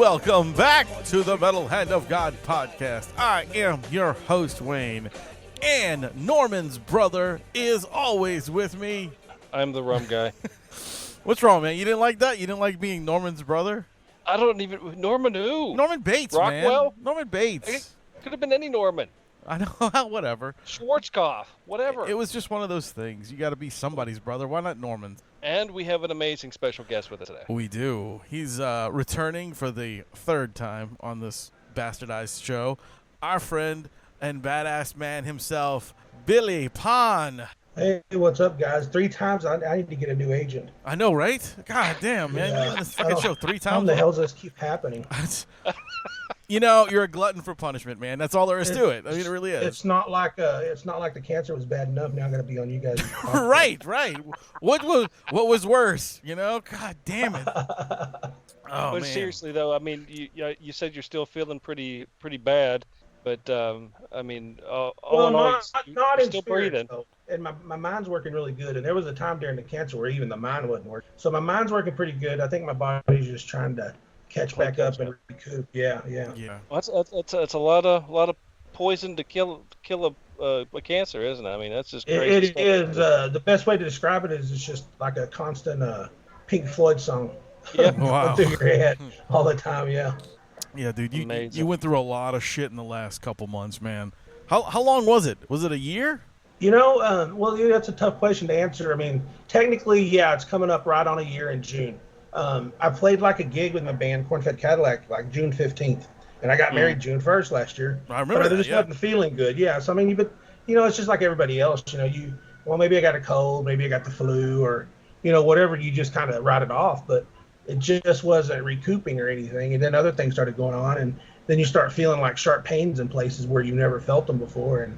Welcome back to the Metal Hand of God podcast. I am your host, Wayne, and Norman's brother is always with me. I'm the Rum Guy. What's wrong, man? You didn't like that? You didn't like being Norman's brother? I don't even... Norman who? Norman Bates, Rockwell? man. Norman Bates. It could have been any Norman. I know, whatever. Schwarzkopf, whatever. It was just one of those things. You got to be somebody's brother. Why not Norman's? And we have an amazing special guest with us today. We do. He's returning for the third time on this bastardized show. Our friend and badass man himself, Billy Pon. Hey, what's up, guys? 3 times, I need to get a new agent. I know, right? God damn, man. You're on this fucking show 3 times. How the hell does this keep happening? You know, you're a glutton for punishment, man. That's all there is to it. I mean, it really is. It's not like the cancer was bad enough. Now I'm gonna be on you guys. Right. What was worse? You know? God damn it. Oh, but man. Seriously though, I mean, you said you're still feeling pretty bad, but I mean, all in all, not you're in still spirit, breathing. though. And my mind's working really good. And there was a time during the cancer where even the mind wasn't working. So my mind's working pretty good. I think my body's just trying to catch back up and recoup. Yeah. Well, that's a lot of poison to kill a cancer, isn't it? I mean, that's just crazy. It is. The best way to describe it is it's just like a constant Pink Floyd song. Yeah. Wow. Through your head all the time. Yeah. Yeah, dude. You went through a lot of shit in the last couple months, man. How long was it? Was it a year? You know, well, that's a tough question to answer. I mean, technically, yeah, it's coming up right on a year in June. I played like a gig with my band, Corn-Fed Cadillac, like June 15th. And I got married June 1st last year. I remember But I just wasn't feeling good. Yeah, so I mean, it's just like everybody else. You know, maybe I got a cold, maybe I got the flu, or, whatever, you just kind of write it off. But it just wasn't recouping or anything. And then other things started going on. And then you start feeling like sharp pains in places where you never felt them before. And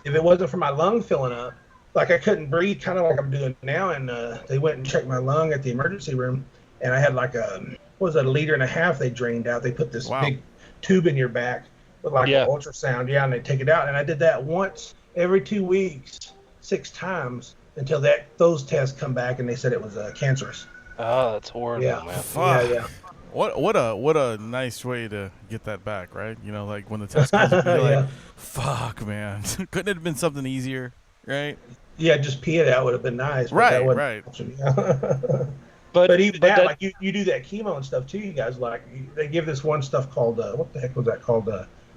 if it wasn't for my lung filling up, like I couldn't breathe, kind of like I'm doing now, and they went and checked my lung at the emergency room, and I had like a 1.5 liters they drained out. They put this big tube in your back with like an ultrasound, and they take it out. And I did that once every 2 weeks, 6 times until those tests come back, and they said it was cancerous. Oh, that's horrible, man. Fuck. Yeah. What a nice way to get that back, right? You know, like when the test comes, you're like, fuck, man. Couldn't it have been something easier, right? Yeah, just pee it out would have been nice. Right. But even that, like you do that chemo and stuff too. You guys they give this one stuff called what the heck was that called?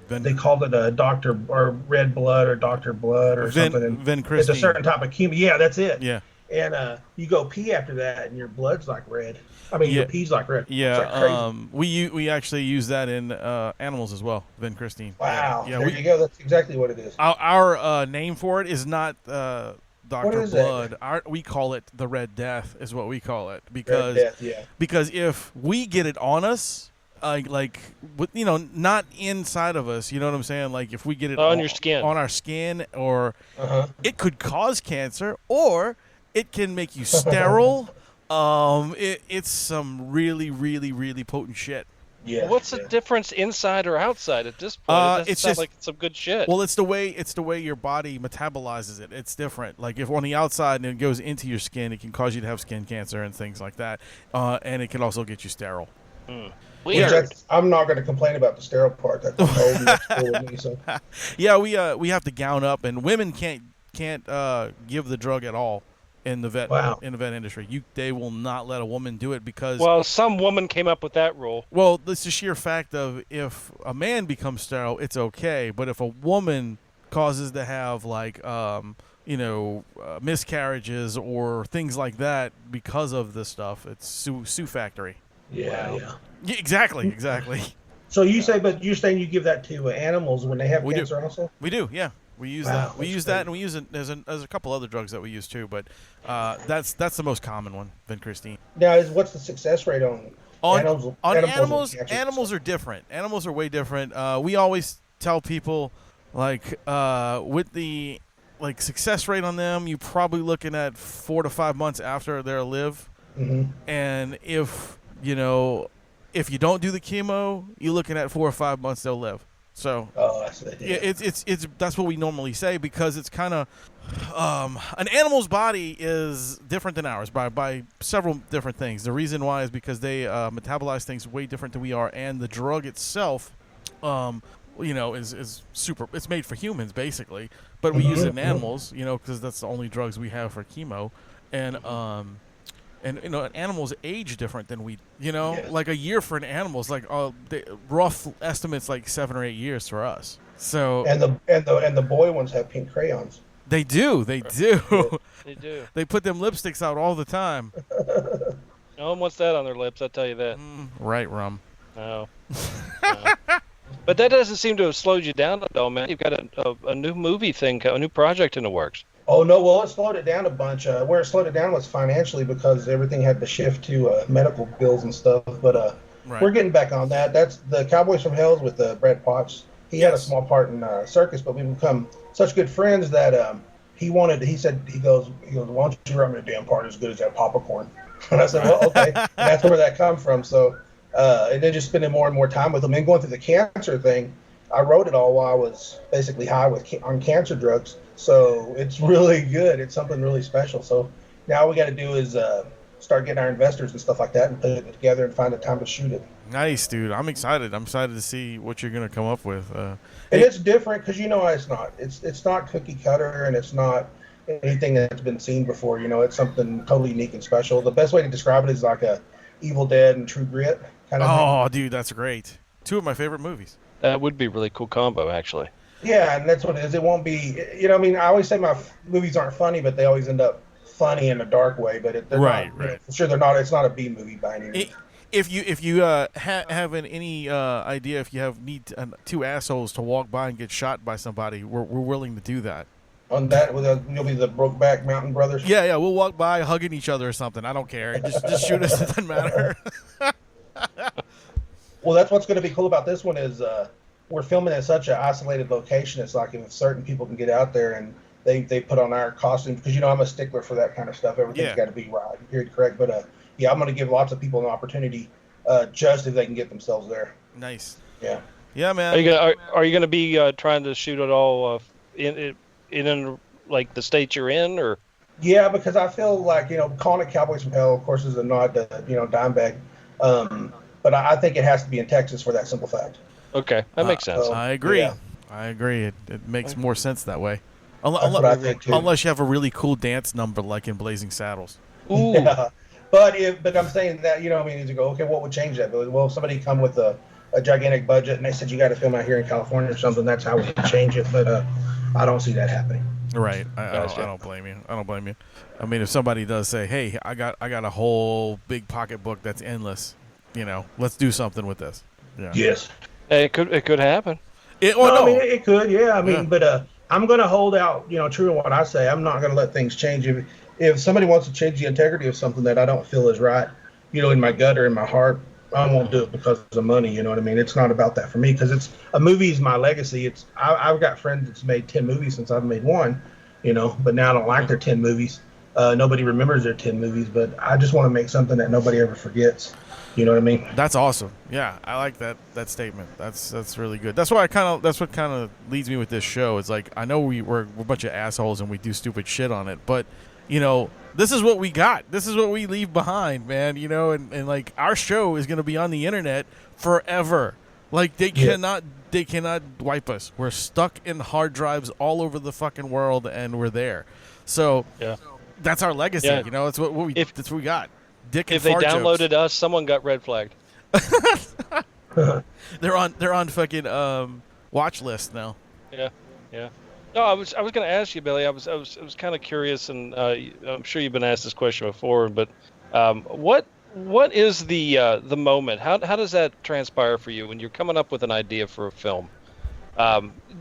They called it Dr. or Red Blood or Dr. Blood or something. Vincristine. It's a certain type of chemo. Yeah, that's it. Yeah. And you go pee after that, and your blood's like red. I mean, your pee's like red. Yeah. We actually use that in animals as well. Vincristine. Wow. Yeah. There you go. That's exactly what it is. Our name for it is not Dr. Blood. We call it the Red Death, is what we call it, because because if we get it on us, not inside of us, you know what I'm saying? Like if we get it on your skin, on our skin, or it could cause cancer, or it can make you sterile. It's some really, really, really potent shit. Yeah. Well, what's the difference inside or outside at this point? It sounds like some good shit. Well, it's the way your body metabolizes it. It's different. Like if on the outside and it goes into your skin, it can cause you to have skin cancer and things like that. And it can also get you sterile. Weird. I'm not going to complain about the sterile part. That's cool with me. So. Yeah, we have to gown up, and women can't give the drug at all. In the vet industry, they will not let a woman do it because. Well, some woman came up with that rule. Well, it's the sheer fact of if a man becomes sterile, it's okay, but if a woman causes to have miscarriages or things like that because of this stuff, it's Sue Factory. Yeah. Exactly. So you're saying you give that to animals when they have cancer also? We do, yeah. We use that. We use that, and we use it. There's a couple other drugs that we use too, but that's the most common one, vincristine. Now, what's the success rate on animals? Animals are different. Animals are way different. We always tell people with the success rate on them, you're probably looking at 4 to 5 months after they'll live. Mm-hmm. And if you don't do the chemo, you're looking at 4 or 5 months they'll live. So yeah, it's that's what we normally say, because it's kind of an animal's body is different than ours by several different things. The reason why is because they metabolize things way different than we are, and the drug itself, is super. It's made for humans basically, but we use it in animals, because that's the only drugs we have for chemo, and animals age different than we, like a year for an animal is like rough estimates like 7 or 8 years for us. So and the boy ones have pink crayons. They do. They do. They put them lipsticks out all the time. No one wants that on their lips, I'll tell you that. Right, Rum. No. But that doesn't seem to have slowed you down at all, man. You've got a new movie thing, a new project in the works. Oh, no, well, it slowed it down a bunch. Where it slowed it down was financially, because everything had to shift to medical bills and stuff. But we're getting back on that. That's the Cowboys from Hell's with Brad Potts. He had a small part in Circus, but we've become such good friends that he said, why don't you write me a damn part as good as that popcorn? And I said, well, okay. And that's where that come from. So, and then just spending more and more time with him and going through the cancer thing. I wrote it all while I was basically high on cancer drugs. So it's really good. It's something really special. So now all we got to do is start getting our investors and stuff like that and put it together and find a time to shoot it. Nice, dude. I'm excited. I'm excited to see what you're going to come up with. And it's different because it's not cookie cutter, and it's not anything that's been seen before. It's something totally unique and special. The best way to describe it is like a Evil Dead and True Grit kind of thing. Oh, dude, that's great. 2 of my favorite movies. That would be a really cool combo, actually. Yeah, and that's what it is. It won't be, I always say my movies aren't funny, but they always end up funny in a dark way. But they're right. For sure, they're not. It's not a B movie by any means. If you have any idea, if you need 2 assholes to walk by and get shot by somebody, we're willing to do that. On that, you'll be the Brokeback Mountain Brothers. Yeah, we'll walk by hugging each other or something. I don't care. Just shoot us. It doesn't matter. Well, that's what's going to be cool about this one is we're filming in such an isolated location. It's like if certain people can get out there and they put on our costumes, because I'm a stickler for that kind of stuff. Everything's got to be right, period, correct. But I'm going to give lots of people an opportunity just if they can get themselves there. Nice. Yeah, man. Are you gonna be trying to shoot it all in like the state you're in, or? Yeah, because I feel like calling it Cowboys from Hell, of course, is a nod to Dimebag. But I think it has to be in Texas for that simple fact. Okay, that makes sense. I agree. Yeah. I agree. It makes more sense that way. That's what I think too. Unless you have a really cool dance number like in Blazing Saddles. Ooh. Yeah. But I'm saying that, you go, okay, what would change that? Well, if somebody come with a gigantic budget and they said you got to film out here in California or something, that's how we could change it. But I don't see that happening. Right. I don't blame you. I mean, if somebody does say, hey, I got a whole big pocketbook that's endless, let's do something with this. Yeah. Yes. It could happen. I mean, it could, yeah. But I'm going to hold out, true to what I say. I'm not going to let things change. If somebody wants to change the integrity of something that I don't feel is right, in my gut or in my heart, I won't do it because of money. You know what I mean? It's not about that for me, because a movie is my legacy. I've got friends that's made 10 movies since I've made one, but now I don't like their 10 movies. Nobody remembers their 10 movies, but I just want to make something that nobody ever forgets. You know what I mean? That's awesome. Yeah, I like that statement. That's really good. That's what kind of leads me with this show. It's like, I know we're a bunch of assholes and we do stupid shit on it, but this is what we got. This is what we leave behind, man. And like, our show is going to be on the internet forever. Like, they cannot wipe us. We're stuck in hard drives all over the fucking world, and we're there. So that's our legacy. Yeah. That's what we got. Dick and if they fart downloaded jokes. Us, someone got red flagged. They're on fucking watch list now. Yeah. No, I was going to ask you, Billy. I was kind of curious, and I'm sure you've been asked this question before. But what is the moment? How does that transpire for you when you're coming up with an idea for a film?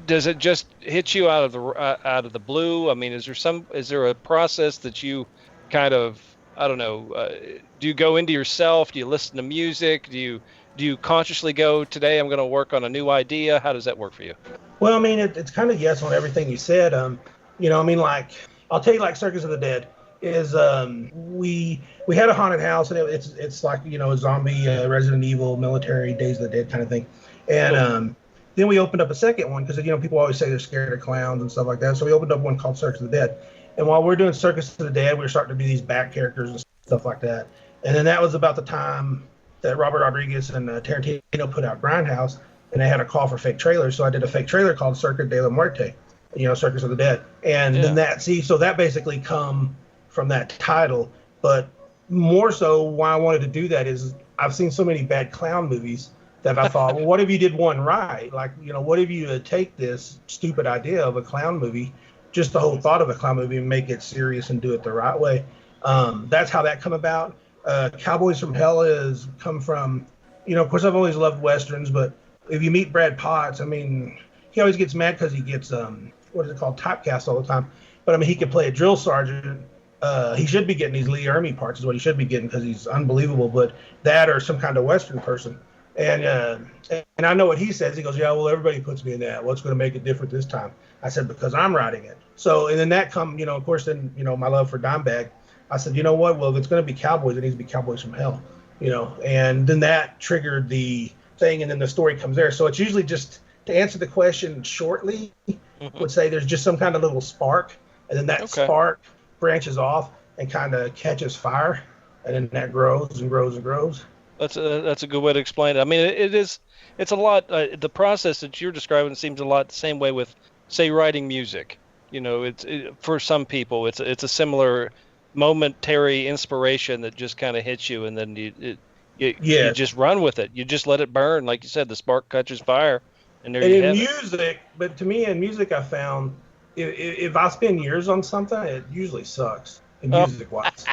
Does it just hit you out of the blue? I mean, is there a process that you kind of, I don't know, do you go into yourself? Do you listen to music? Do you consciously go, today I'm going to work on a new idea? How does that work for you? Well, I mean, it's kind of yes on everything you said. Like, I'll tell you, like Circus of the Dead is, we had a haunted house, and it's like, a zombie, Resident Evil, military, Days of the Dead kind of thing. And Then we opened up a second one because, people always say they're scared of clowns and stuff like that. So we opened up one called Circus of the Dead. And while we're doing Circus of the Dead, we were starting to do these back characters and stuff like that. And then that was about the time that Robert Rodriguez and Tarantino put out Grindhouse, and they had a call for fake trailers. So I did a fake trailer called Circuit de la Muerte, Circus of the Dead. And then so that basically come from that title. But more so why I wanted to do that is I've seen so many bad clown movies that I thought, well, what if you did one right? Like, what if you take this stupid idea of a clown movie, just the whole thought of a clown movie, and make it serious and do it the right way? That's how that come about. Cowboys from Hell has come from, of course, I've always loved Westerns, but if you meet Brad Potts, he always gets mad because he gets, what is it called, typecast all the time. But, he could play a drill sergeant. He should be getting these Lee Ermey parts is what he should be getting because he's unbelievable. But that or some kind of Western person. And I know what he says. He goes, yeah, well, everybody puts me in that. What's going to make it different this time? I said, because I'm writing it. So, and then that come, of course, then, my love for Dimebag. I said, you know what? Well, if it's going to be Cowboys, it needs to be Cowboys from Hell, and then that triggered the thing. And then the story comes there. So it's usually just to answer the question shortly, would say there's just some kind of little spark. And then that spark branches off and kind of catches fire. And then that grows and grows and grows. That's a good way to explain it. It's a lot. The process that you're describing seems a lot the same way with, say, writing music. For some people, it's a similar momentary inspiration that just kind of hits you, and then you just run with it. You just let it burn, like you said. The spark catches fire, and there you have it. Music, but to me, in music, I found if I spend years on something, it usually sucks. Music-wise,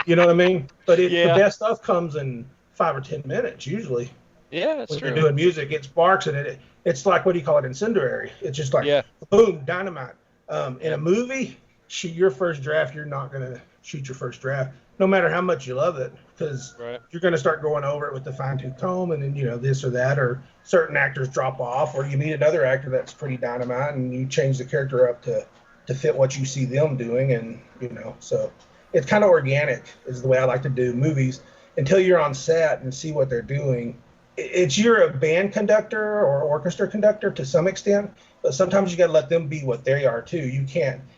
you know what I mean? But the best stuff comes in 5 or 10 minutes usually. Yeah, that's when true. You're doing music, it sparks, and it's like, what do you call it, incendiary. It's just like boom, dynamite. In a movie, your first draft, you're not gonna shoot your first draft, no matter how much you love it, because you're gonna start going over it with the fine-tooth comb, and then this or that, or certain actors drop off, or you meet another actor that's pretty dynamite, and you change the character up to fit what you see them doing, and so it's kind of organic is the way I like to do movies. Until you're on set and see what they're doing, you're a band conductor or orchestra conductor to some extent, but sometimes you got to let them be what they are too.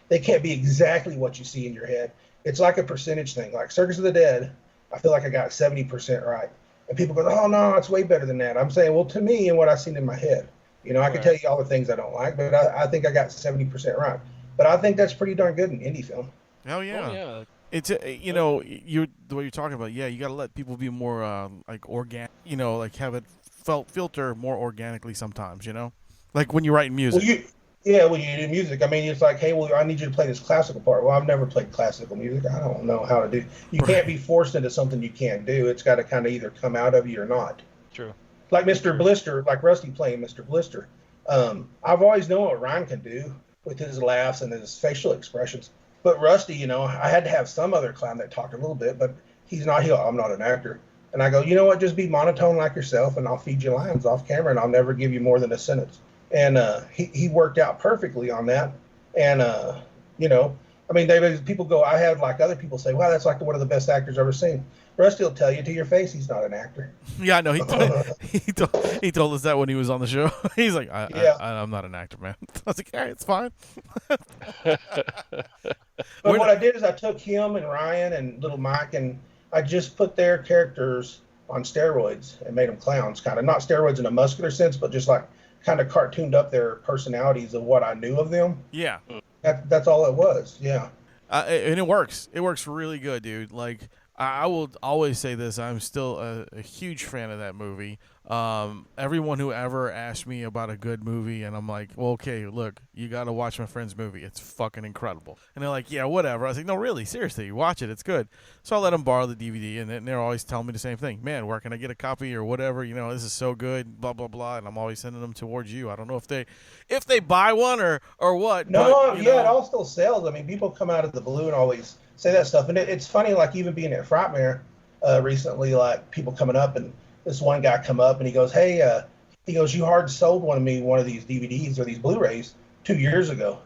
They can't be exactly what you see in your head. It's like a percentage thing. Like Circus of the Dead, I feel like I got 70% right, and people go, "Oh no, it's way better than that." I'm saying, well, to me and what I've seen in my head, I can tell you all the things I don't like, but I think I got 70% right. But I think that's pretty darn good in indie film. Hell yeah. Oh, yeah. It's the way you're talking about. Yeah, you got to let people be more like organic. Like have it filter more organically sometimes. Like when you're writing music. Well, when you do music, it's like, hey, well, I need you to play this classical part. Well, I've never played classical music. I don't know how to do. You can't be forced into something you can't do. It's got to kind of either come out of you or not. True. Like Mr. Blister, like Rusty playing Mr. Blister. I've always known what Ryan can do with his laughs and his facial expressions. But Rusty, I had to have some other clown that talked a little bit, but he's not. I'm not an actor. And I go, you know what? Just be monotone like yourself, and I'll feed you lines off camera, and I'll never give you more than a sentence. And he worked out perfectly on that. And people go. I have like other people say, wow, that's like one of the best actors I've ever seen. Rusty will tell you to your face he's not an actor. Yeah, I know. He told us that when he was on the show. He's like, I'm not an actor, man. I was like, all right, it's fine. But what I did is I took him and Ryan and Little Mike, and I just put their characters on steroids and made them clowns, kind of. Not steroids in a muscular sense, but just like kind of cartooned up their personalities of what I knew of them. Yeah. That's all it was, yeah. And it works. It works really good, dude. Like, I will always say this. I'm still a huge fan of that movie. Everyone who ever asked me about a good movie, and I'm like, well, okay, look, you got to watch my friend's movie. It's fucking incredible. And they're like, yeah, whatever. I was like, no, really, seriously, watch it. It's good. So I let them borrow the DVD, and they're always telling me the same thing. Man, where can I get a copy or whatever? This is so good, blah, blah, blah. And I'm always sending them towards you. I don't know if they buy one or what. No, but, it all still sells. People come out of the blue and always say that stuff. And it's funny, like even being at Frightmare recently, like people coming up, and this one guy come up and he goes, hey, you hard sold one of these DVDs or these Blu-rays 2 years ago,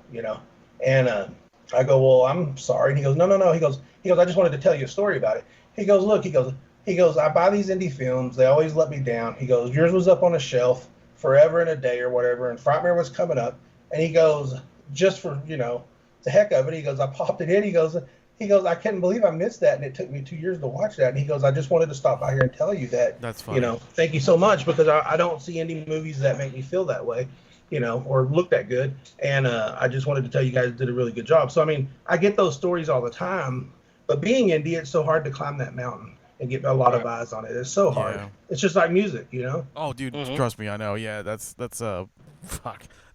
And I go, well, I'm sorry. And he goes, no. He goes, I just wanted to tell you a story about it. He goes, look, he goes, I buy these indie films. They always let me down. He goes, yours was up on a shelf Forever and a Day or whatever, and Frightmare was coming up, and he goes, just for, the heck of it, he goes, I popped it in, he goes, I can't believe I missed that, and it took me 2 years to watch that, and he goes, I just wanted to stop by here and tell you that. That's funny. Thank you so much, because I don't see indie movies that make me feel that way, or look that good, and I just wanted to tell you guys did a really good job. So, I mean, I get those stories all the time, but being indie, it's so hard to climb that mountain and get a lot of eyes on it. It's so hard. Yeah. It's just like music, Oh, dude, trust me, I know. Yeah, that's that's a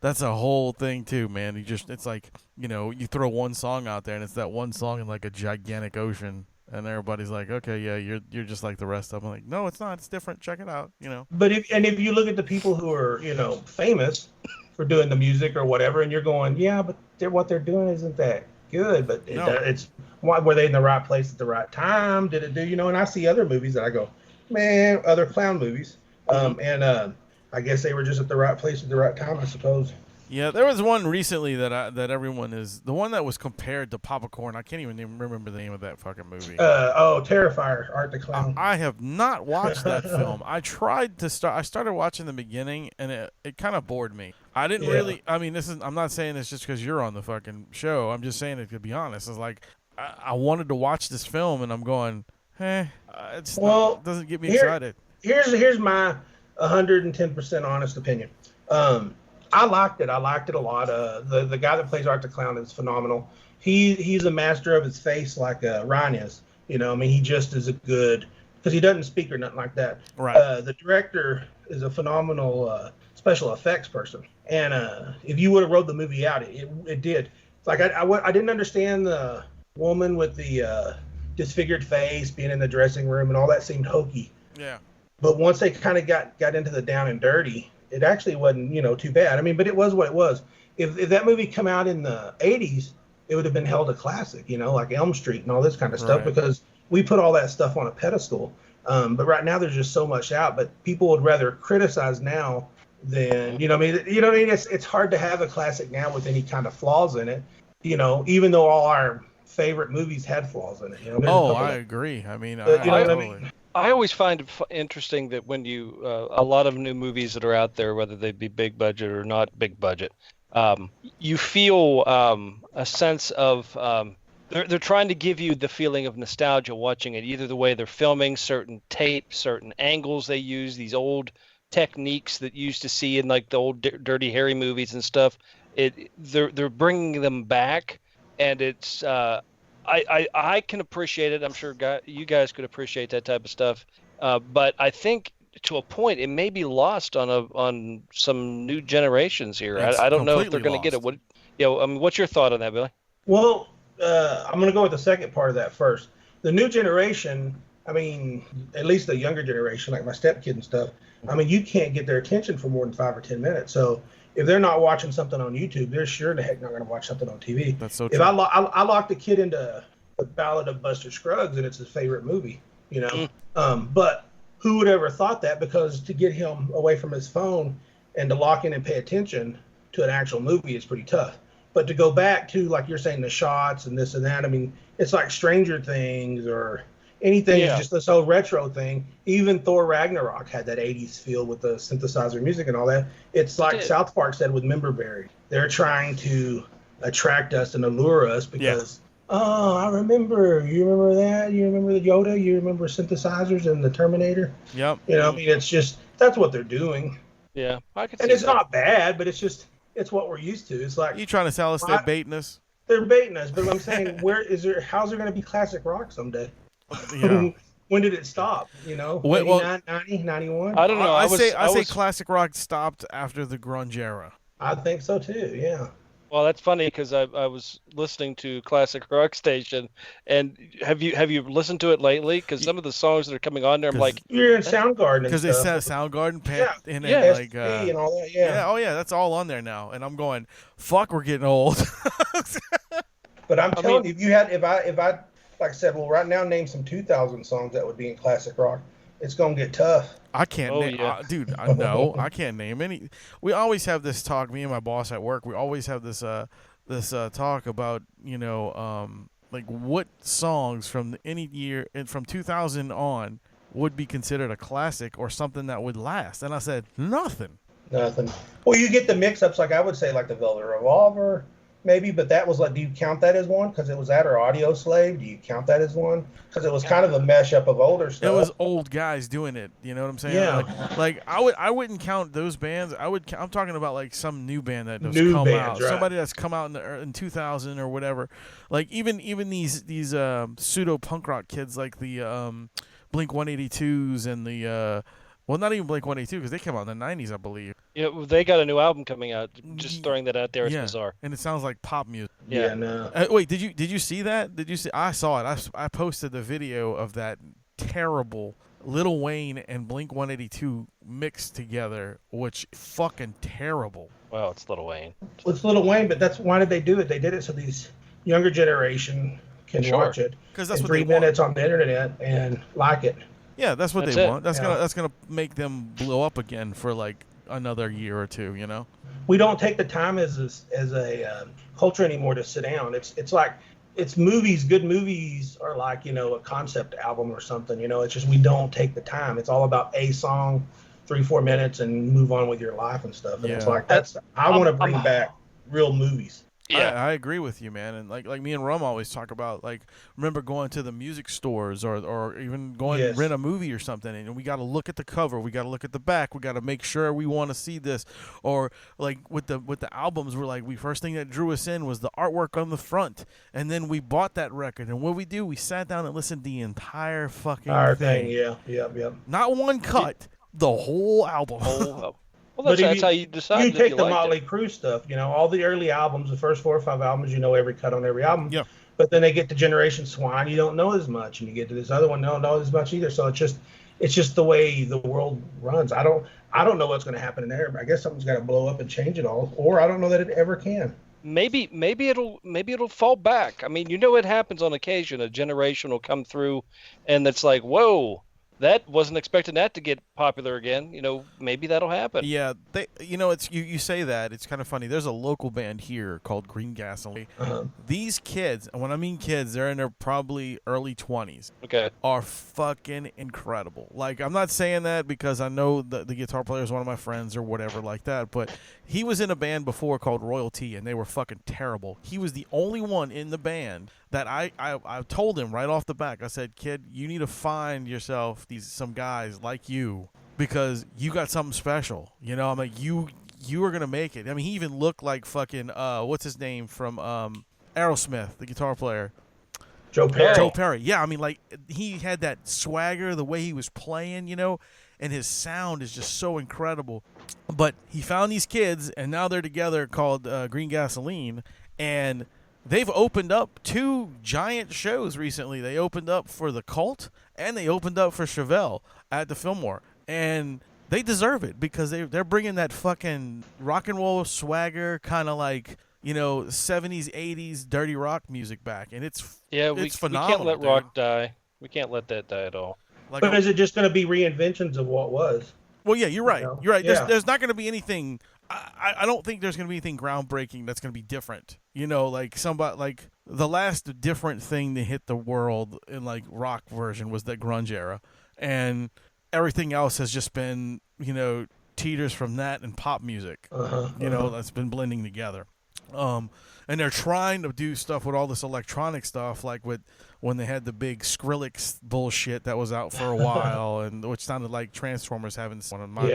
whole thing too, man. It's like, you throw one song out there and it's that one song in like a gigantic ocean, and everybody's like, okay, yeah, you're just like the rest of them. Like, no, it's not. It's different. Check it out. But if you look at the people who are famous for doing the music or whatever, and you're going, yeah, but what they're doing isn't that good. But it's why were they in the right place at the right time? Did it do And I see other movies that I go, man, other clown movies, and I guess they were just at the right place at the right time, I suppose. Yeah, there was one recently that everyone is the one that was compared to Popcorn. I can't even remember the name of that fucking movie. Terrifier, Art the Clown. I have not watched that film. I tried to start. I started watching the beginning, and it kind of bored me. I didn't really. I mean, I'm not saying this just because you're on the fucking show. I'm just saying it to be honest. It's like I wanted to watch this film, and I'm going, it doesn't get me excited. Here's my 110% honest opinion. I liked it. I liked it a lot. The guy that plays Art the Clown is phenomenal. He's a master of his face like Ryan is. I mean, he just is a good, because he doesn't speak or nothing like that. Right. The director is a phenomenal special effects person. And if you would have wrote the movie out, it did. It's like I didn't understand the woman with the disfigured face being in the dressing room and all that seemed hokey. Yeah. But once they kind of got into the down and dirty, it actually wasn't, too bad. I mean, but it was what it was. If that movie come out in the 80s, it would have been held a classic, like Elm Street and all this kind of stuff, because we put all that stuff on a pedestal. But right now there's just so much out. But people would rather criticize now than, it's hard to have a classic now with any kind of flaws in it, even though all our favorite movies had flaws in it. I agree. I mean, I always find it interesting that when you a lot of new movies that are out there, whether they be big budget or not big budget, you feel a sense of they're trying to give you the feeling of nostalgia watching it, either the way they're filming, certain tape, certain angles they use, these old techniques that you used to see in like the old Dirty Harry movies and stuff. They're bringing them back, and it's I can appreciate it. I'm sure you guys could appreciate that type of stuff. But I think to a point, it may be lost on some new generations here. I don't know if they're going to get it. What's your thought on that, Billy? Well, I'm going to go with the second part of that first. The new generation, I mean, at least the younger generation, like my stepkid and stuff, I mean, you can't get their attention for more than 5 or 10 minutes. So if they're not watching something on YouTube, they're sure the heck not going to watch something on TV. That's so true. If I locked a kid into The Ballad of Buster Scruggs and it's his favorite movie, but who would ever thought that? Because to get him away from his phone and to lock in and pay attention to an actual movie is pretty tough. But to go back to, like you're saying, the shots and this and that, I mean, it's like Stranger Things or anything, just this whole retro thing. Even Thor Ragnarok had that 80s feel with the synthesizer music and all that. It's like South Park said with Memberberry. They're trying to attract us and allure us because, I remember. You remember that? You remember the Yoda? You remember synthesizers and the Terminator? Yep. I mean, it's just, that's what they're doing. Yeah, I can see and it's that. not bad, but it's just, it's what we're used to. It's like, you trying to sell us they're baiting us? They're baiting us, but I'm saying, how's there going to be classic rock someday? Yeah. When did it stop? 89, 90, 91? I don't know. I say classic rock stopped after the grunge era. I think so too. Yeah. Well, that's funny because I was listening to Classic Rock Station, and have you listened to it lately? Because some of the songs that are coming on there, I'm like, you're in Soundgarden because they said Soundgarden, and all that. Oh yeah, that's all on there now, and I'm going, fuck, we're getting old. But I'm telling you, if I like I said, well, right now, name some 2000 songs that would be in classic rock. It's gonna get tough. I can't name, dude. I can't name any. We always have this talk. Me and my boss at work. We always have this talk about like what songs from any year and from 2000 on would be considered a classic or something that would last. And I said nothing. Nothing. Well, you get the mix-ups, like I would say, like the Velvet Revolver, maybe, but that was like, do you count that as one? Because it was that or Audio Slave. Do you count that as one? Because it was kind of a mesh-up of older stuff. It was old guys doing it. You know what I'm saying? Yeah. Like I wouldn't count those bands. I'm talking about like some new band that has New come bands, out. right. Somebody that's come out in 2000 or whatever. Like even these pseudo punk rock kids like the Blink 182s and the well, not even Blink 182 because they came out in the 90s, I believe. Yeah, they got a new album coming out. Just throwing that out there, it's bizarre. And it sounds like pop music. Yeah, no. Wait, did you see that? Did you see? I saw it. I posted the video of that terrible Lil Wayne and Blink 182 mixed together, which fucking terrible. Well, it's Lil Wayne. Well, it's Lil Wayne, but why did they do it? They did it so these younger generation can watch it. Because that's in what 3 minutes on the internet and like it. Yeah, that's what they want. That's Yeah. that's gonna make them blow up again for like another year or two. You know. We don't take the time as a culture anymore to sit down. It's like it's movies. Good movies are like a concept album or something. It's just we don't take the time. It's all about a song, 3-4 minutes, and move on with your life and stuff. And it's like I want to bring back real movies. Yeah, I agree with you, man. And like me and Rum always talk about, like, remember going to the music stores or even going to rent a movie or something, and we got to look at the cover, we got to look at the back, we got to make sure we want to see this. Or like with the albums, we're like, first thing that drew us in was the artwork on the front, and then we bought that record, and what we do, we sat down and listened to the entire fucking thing. Yeah. Not one cut, the whole album. Well, that's how you decide. You take the Motley Crue stuff, all the early albums, the first 4 or 5 albums, every cut on every album. Yeah. But then they get to Generation Swine, you don't know as much, and you get to this other one, don't know as much either. So it's just the way the world runs. I don't know what's going to happen in there. But I guess something's got to blow up and change it all, or I don't know that it ever can. Maybe it'll fall back. I mean, it happens on occasion. A generation will come through, and it's like, whoa. That wasn't expecting that to get popular again. Maybe that'll happen. Yeah, it's you say that, it's kind of funny. There's a local band here called Green Gasoline. These kids, and when I mean kids, they're in their probably early 20s. Okay. Are fucking incredible. Like, I'm not saying that because I know the guitar player is one of my friends or whatever like that, but he was in a band before called Royalty, and they were fucking terrible. He was the only one in the band that I told him right off the back. I said, kid, you need to find yourself some guys like you because you got something special. I'm like, you are gonna make it. I mean, he even looked like fucking what's his name from Aerosmith, the guitar player. Joe Perry. Joe Perry. Yeah, I mean, like, he had that swagger, the way he was playing, and his sound is just so incredible. But he found these kids, and now they're together called Green Gasoline, and they've opened up 2 giant shows recently. They opened up for The Cult, and they opened up for Chevelle at the Fillmore. And they deserve it because they're bringing that fucking rock and roll swagger, kind of like, 70s, 80s dirty rock music back. And it's phenomenal. We can't let rock die. We can't let that die at all. Like, but is it just going to be reinventions of what was? Well, yeah, you're right. You're right. There's not going to be anything. I don't think there's going to be anything groundbreaking that's going to be different. Like somebody, like the last different thing to hit the world in like rock version was that grunge era, and everything else has just been teeters from that and pop music. That's been blending together. And they're trying to do stuff with all this electronic stuff, like when they had the big Skrillex bullshit that was out for a while, and which sounded like Transformers having one in mind.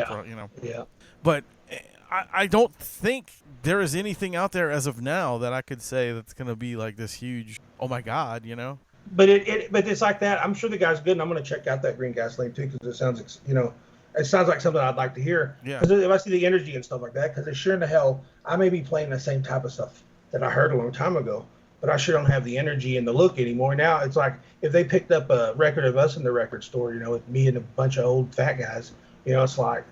Yeah. But I don't think there is anything out there as of now that I could say that's going to be like this huge, oh my God, But it's like that. I'm sure the guy's good, and I'm going to check out that Green Gasoline too because it sounds, it sounds like something I'd like to hear. Yeah. Because if I see the energy and stuff like that, because sure in the hell, I may be playing the same type of stuff that I heard a long time ago, but I sure don't have the energy and the look anymore. Now it's like if they picked up a record of us in the record store, with me and a bunch of old fat guys, it's like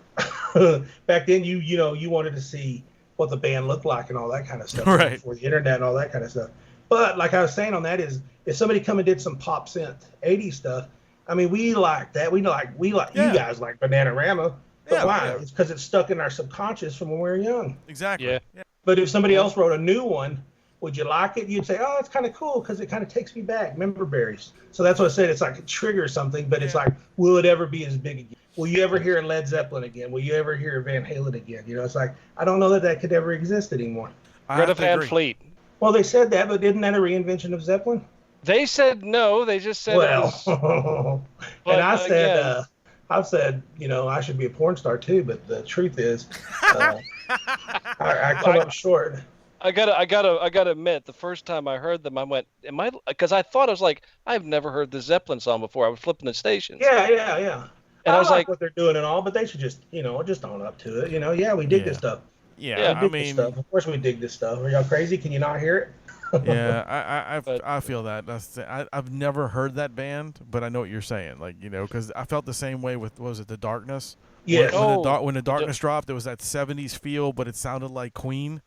back then you wanted to see what the band looked like and all that kind of stuff, right? Before the internet and all that kind of stuff. But like I was saying on that is if somebody come and did some pop synth 80s stuff, I mean, we like that. We like you guys like Bananarama. But why? Yeah. It's because it's stuck in our subconscious from when we were young. Exactly. Yeah. But if somebody else wrote a new one, would you like it? You'd say, oh, it's kind of cool because it kind of takes me back. Member berries. So that's what I said. It's like it triggers something, but it's like, will it ever be as big again? will you ever hear Led Zeppelin again? Will you ever hear Van Halen again? You know, it's like, I don't know that could ever exist anymore. Greta Van Fleet. Well, they said that, but isn't that a reinvention of Zeppelin? They said no. They just said it was. And I said, I've said, you know, I should be a porn star too, but the truth is, I come up short. I gotta admit, the first time I heard them, I went, because I thought, I was like, I've never heard the Zeppelin song before. I was flipping the stations. Yeah. And I was like, what they're doing and all, but they should just, you know, just own up to it. You know, we dig this stuff. Yeah, I mean, this stuff. Of course we dig this stuff. Are y'all crazy? Can you not hear it? Yeah, I feel that. I've never heard that band, but I know what you're saying. Like, you know, because I felt the same way with, what was it, The Darkness? Yeah. When the Darkness dropped, there was that 70s feel, but it sounded like Queen.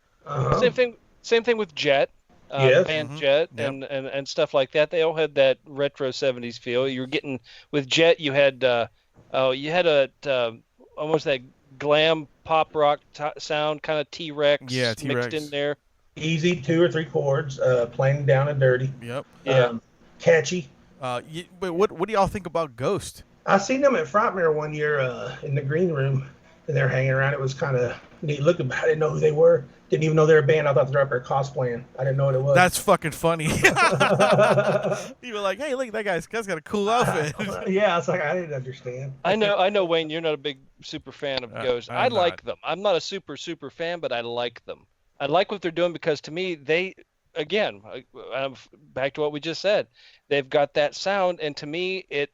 Same thing with Jet. Yes. Band Jet and stuff like that. They all had that retro 70s feel. You're getting with Jet. You had almost that glam pop rock sound, kind of T-Rex, mixed in there. Easy 2 or 3 chords, plain down and dirty. Yep. Catchy. But what do y'all think about Ghost? I seen them at Frightmare one year in the green room, and they're hanging around. It was kind of neat looking, but I didn't know who they were. Didn't even know they were a band. I thought they were up there cosplaying. I didn't know what it was. That's fucking funny. You were like, hey, look, that guy's got a cool outfit. Yeah, it's like, I didn't understand. I know, Wayne, you're not a big super fan of Ghost. I like them. I'm not a super fan, but I like them. I like what they're doing because to me, they, again, back to what we just said, they've got that sound, and to me, it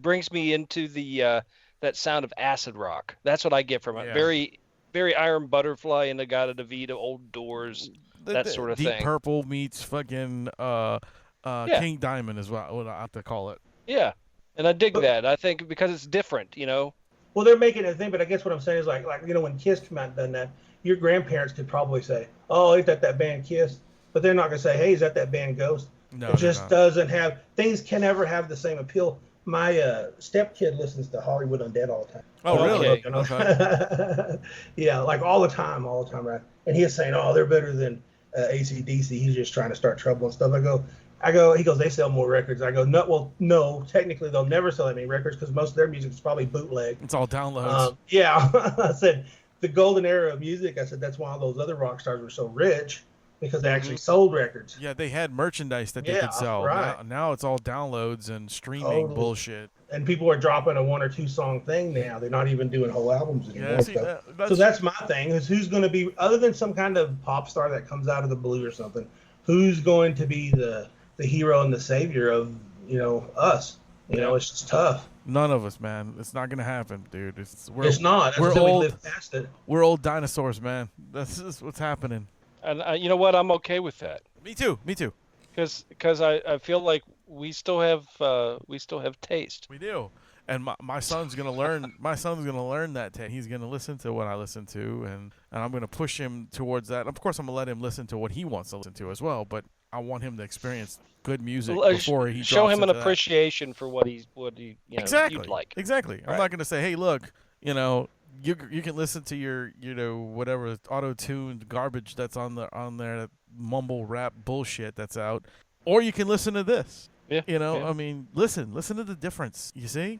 brings me into the that sound of acid rock. That's what I get from it. Yeah. Very, very Iron Butterfly and Agata Davida, Old Doors, that sort of Deep thing. Purple meets fucking King Diamond is what I have to call it. Yeah, and I dig that. I think because it's different, you know. Well, they're making a thing, but I guess what I'm saying is like you know, when Kiss came out and done that, your grandparents could probably say, "Oh, is that band Kiss?" But they're not gonna say, "Hey, is that band Ghost?" No, it just doesn't have. Things can never have the same appeal. My stepkid listens to Hollywood Undead all the time. Oh, really? Okay. Yeah, like all the time, right? And he is saying, "Oh, they're better than AC/DC." He's just trying to start trouble and stuff. I go. He goes, "They sell more records." I go, "No, well, no. Technically, they'll never sell that many records because most of their music is probably bootleg. It's all downloads." Yeah, I said the golden era of music. I said that's why all those other rock stars were so rich because they actually sold records. Yeah, they had merchandise that they could sell. Right. Now it's all downloads and streaming bullshit. And people are dropping a 1 or 2 song thing now. They're not even doing whole albums anymore. Yeah, see, so that's my thing, is who's going to be, other than some kind of pop star that comes out of the blue or something, who's going to be the hero and the savior of, you know, us? You know, it's just tough. None of us, man. It's not going to happen, dude. It's not. We're old. We live past it. We're old dinosaurs, man. This is what's happening. And you know what? I'm okay with that. Me too. Because I feel like we still have taste. We do. And my son's gonna learn. My son's gonna learn that. He's gonna listen to what I listen to, and I'm gonna push him towards that. Of course, I'm gonna let him listen to what he wants to listen to as well. But I want him to experience good music before he show him an into appreciation for what he exactly you'd like. Exactly. Right. I'm not gonna say, hey, look, you know, you can listen to your, you know, whatever auto-tuned garbage that's on there, that mumble rap bullshit that's out, or you can listen to this. Yeah, you know, I mean, listen to the difference. You see?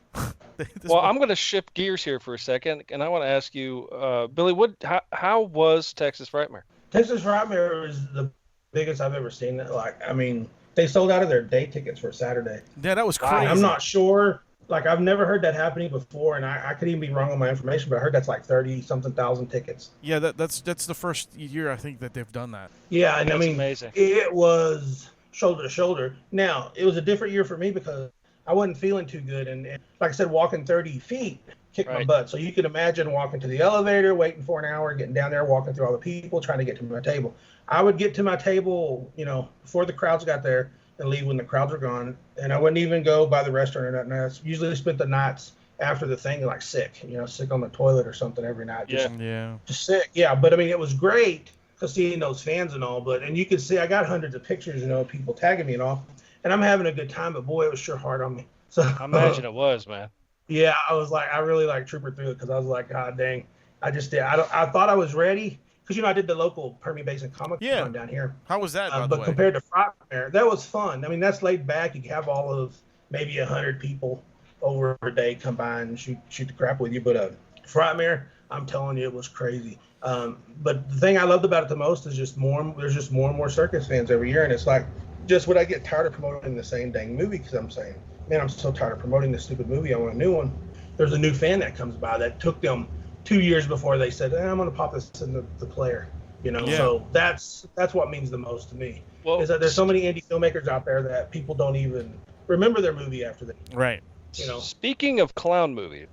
I'm going to shift gears here for a second, and I want to ask you, Billy, how was Texas Frightmare? Texas Frightmare is the biggest I've ever seen. Like, I mean, they sold out of their day tickets for Saturday. Yeah, that was crazy. I'm not sure. Like, I've never heard that happening before, and I could even be wrong on my information, but I heard that's like 30-something thousand tickets. Yeah, that's the first year I think that they've done that. Yeah, and that's I mean, amazing. It was shoulder to shoulder. Now, it was a different year for me because I wasn't feeling too good, and like I said, walking 30 feet kicked my butt. So you can imagine walking to the elevator, waiting for an hour, getting down there, walking through all the people, trying to get to my table. I would get to my table, you know, before the crowds got there, and leave when the crowds were gone. And I wouldn't even go by the restaurant or nothing. I usually spent the nights after the thing like sick, you know, sick on the toilet or something every night. Just sick. Yeah, but I mean, it was great because seeing those fans and all. And you can see I got hundreds of pictures, you know, people tagging me and all. And I'm having a good time, but boy, it was sure hard on me. So I imagine it was, man. Yeah, I really like trooper through it because I was like, God dang, I just did. I thought I was ready. Because, you know, I did the local Permian Basin Comic Con down here. How was that, by the way? But compared to Frightmare, that was fun. I mean, that's laid back. You have all of maybe 100 people. over a day, come by and shoot the crap with you. But Frightmare, I'm telling you, it was crazy. But the thing I loved about it the most is there's just more and more circus fans every year, and it's like, just would I get tired of promoting the same dang movie? Because I'm saying, man, I'm so tired of promoting this stupid movie. I want a new one. There's a new fan that comes by that took them 2 years before they said, I'm going to pop this in the player. So that's what means the most to me. Well, is that there's so many indie filmmakers out there that people don't even remember their movie after they. Right. Speaking of clown movie,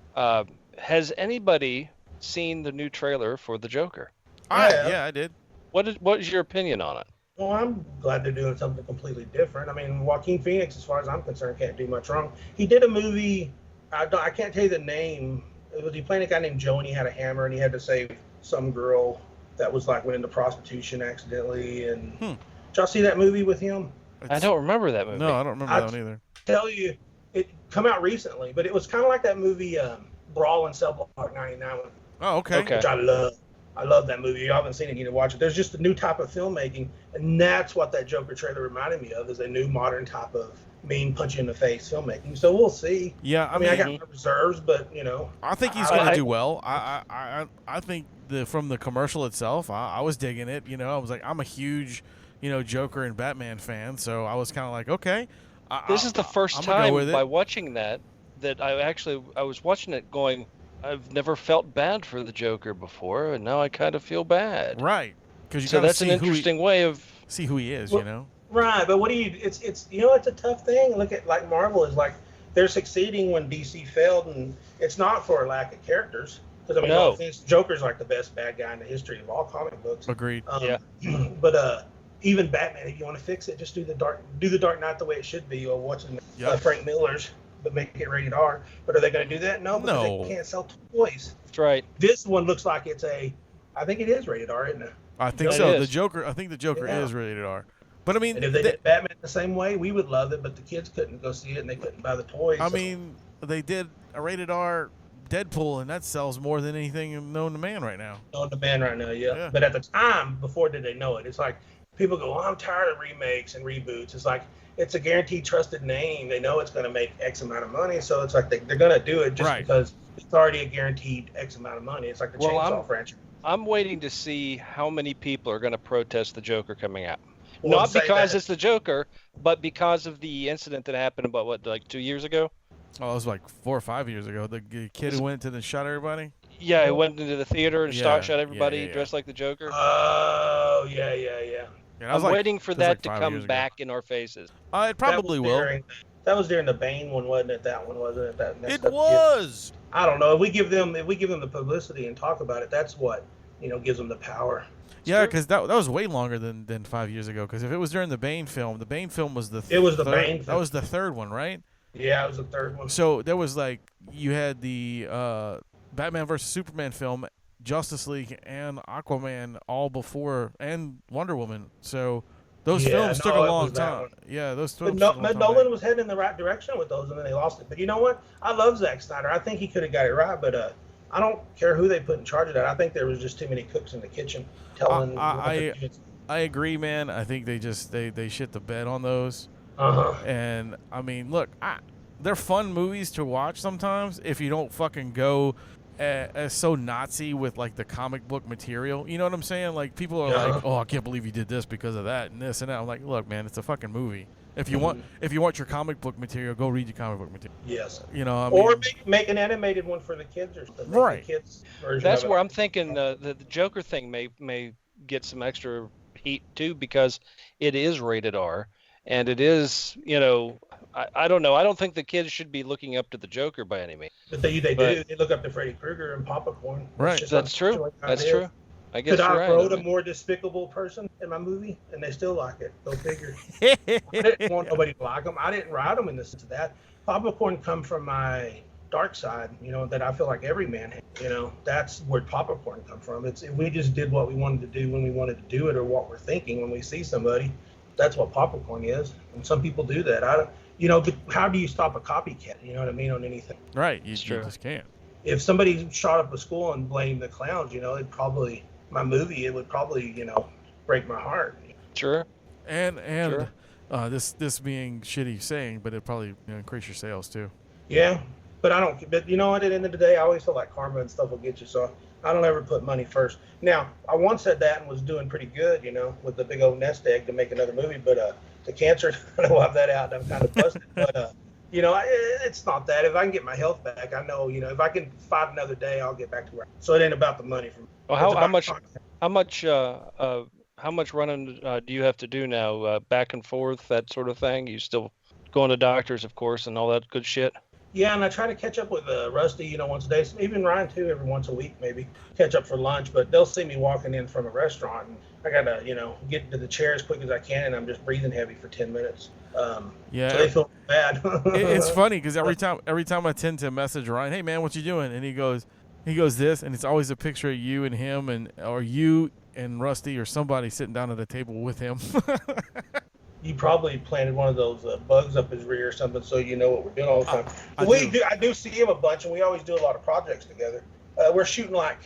has anybody seen the new trailer for The Joker? Yeah, I did. What is your opinion on it? Well, I'm glad they're doing something completely different. I mean, Joaquin Phoenix, as far as I'm concerned, can't do much wrong. He did a movie. I can't tell you the name. He played a guy named Joe, and he had a hammer, and he had to save some girl that was like went into prostitution accidentally. And did y'all see that movie with him? I don't remember that movie. No, I don't remember that one either. Tell you, it come out recently, but it was kind of like that movie Brawl in Cell Block 99. Oh, okay. Which I love. I love that movie. You haven't seen it, you need to watch it. There's just a new type of filmmaking, and that's what that Joker trailer reminded me of, is a new modern type of mean punch you in the face filmmaking. So we'll see. Yeah, I mean I got my reserves, but I think he's going to do well. I think from the commercial itself, I was digging it. I was like, I'm a huge, Joker and Batman fan, so I was kind of like, okay. This is the first time by watching that I was watching it going, I've never felt bad for the Joker before, and now I kind of feel bad. Right. Because that's an interesting way of see who he is, Right, but what do you? It's it's a tough thing. Look at like Marvel is like they're succeeding when DC failed, and it's not for a lack of characters. Because no offense, Joker's like the best bad guy in the history of all comic books. Agreed. But even Batman, if you want to fix it, just do the Dark Knight the way it should be, or watching Frank Miller's. But make it rated R. But are they going to do that? No, because they can't sell toys. That's right. This one looks like I think it is rated R, isn't it? I think so. I think the Joker is rated R. But I mean, and if they did Batman the same way, we would love it. But the kids couldn't go see it, and they couldn't buy the toys. I mean, they did a rated R Deadpool, and that sells more than anything known to man right now. Known to man right now, yeah. But at the time, before did they know it? It's like people go, I'm tired of remakes and reboots. It's like, it's a guaranteed trusted name. They know it's going to make X amount of money. So it's like they're going to do it just because it's already a guaranteed X amount of money. It's like the Chainsaw franchise. I'm waiting to see how many people are going to protest the Joker coming out. Well, not because it's the Joker, but because of the incident that happened about, like 2 years ago? Oh, it was like 4 or 5 years ago. The kid who went to and shot everybody? Yeah, he went into the theater and shot everybody dressed like the Joker. Oh, yeah. Yeah, I'm waiting for that to come back in our faces. It probably will. That was during the Bane one, wasn't it? That one wasn't it? It was. I don't know. If we give them the publicity and talk about it, that's what gives them the power. Yeah, because that was way longer than 5 years ago. Because if it was during the Bane film was the Bane film. That was the third one, right? Yeah, it was the third one. So there was you had the Batman versus Superman film, Justice League, and Aquaman all before, and Wonder Woman. So those films took a long time. Yeah, those films. But Nolan was heading in the right direction with those, and then they lost it. But you know what? I love Zack Snyder. I think he could have got it right, but I don't care who they put in charge of that. I think there was just too many cooks in the kitchen telling. I agree, man. I think they shit the bed on those. And I mean, look, they're fun movies to watch sometimes if you don't fucking go so Nazi with like the comic book material. You know what I'm saying? Like people are like, "Oh, I can't believe you did this because of that and this and that." I'm like, "Look, man, it's a fucking movie. If you want your comic book material, go read your comic book material." Yes. Or make an animated one for the kids or something. Right. The kids version. That's where I'm thinking the Joker thing may get some extra heat too, because it is rated R. And it is, I don't know. I don't think the kids should be looking up to the Joker by any means. But they do. They look up to Freddy Krueger and Popcorn. Right. That's true. That's true. I guess I right. wrote a more despicable person in my movie, and they still like it. Go figure. I didn't want nobody to like them. I didn't write them in the sense of that. Popcorn come from my dark side, that I feel like every man has. That's where Popcorn come from. We just did what we wanted to do when we wanted to do it, or what we're thinking when we see somebody. That's what popcorn is, and some people do that. But how do you stop a copycat? You know what I mean, on anything? Right, you just can't. If somebody shot up a school and blamed the clowns, it would probably break my heart. Sure. And this being shitty saying, but it probably increase your sales too. Yeah, but I don't. But you know, at the end of the day, I always feel like karma and stuff will get you. So I don't ever put money first. Now, I once said that and was doing pretty good, you know, with the big old nest egg to make another movie. But the cancer, I wipe that out. I'm kind of busted. But you know, it's not that. If I can get my health back, I know, you know, if I can fight another day, I'll get back to where. So it ain't about the money for me. Well, how much running do you have to do now? Back and forth, that sort of thing. You still going to doctors, of course, and all that good shit. Yeah, and I try to catch up with Rusty, you know, once a day. Even Ryan too, every once a week maybe. Catch up for lunch, but they'll see me walking in from a restaurant, and I gotta, you know, get into the chair as quick as I can, and I'm just breathing heavy for 10 minutes. Yeah, so they feel bad. It's funny because every time I tend to message Ryan, hey man, what you doing? And he goes this, and it's always a picture of you and him, or you and Rusty or somebody sitting down at a table with him. You probably planted one of those bugs up his rear or something, so you know what we're doing all the time. I do see him a bunch, and we always do a lot of projects together. We're shooting like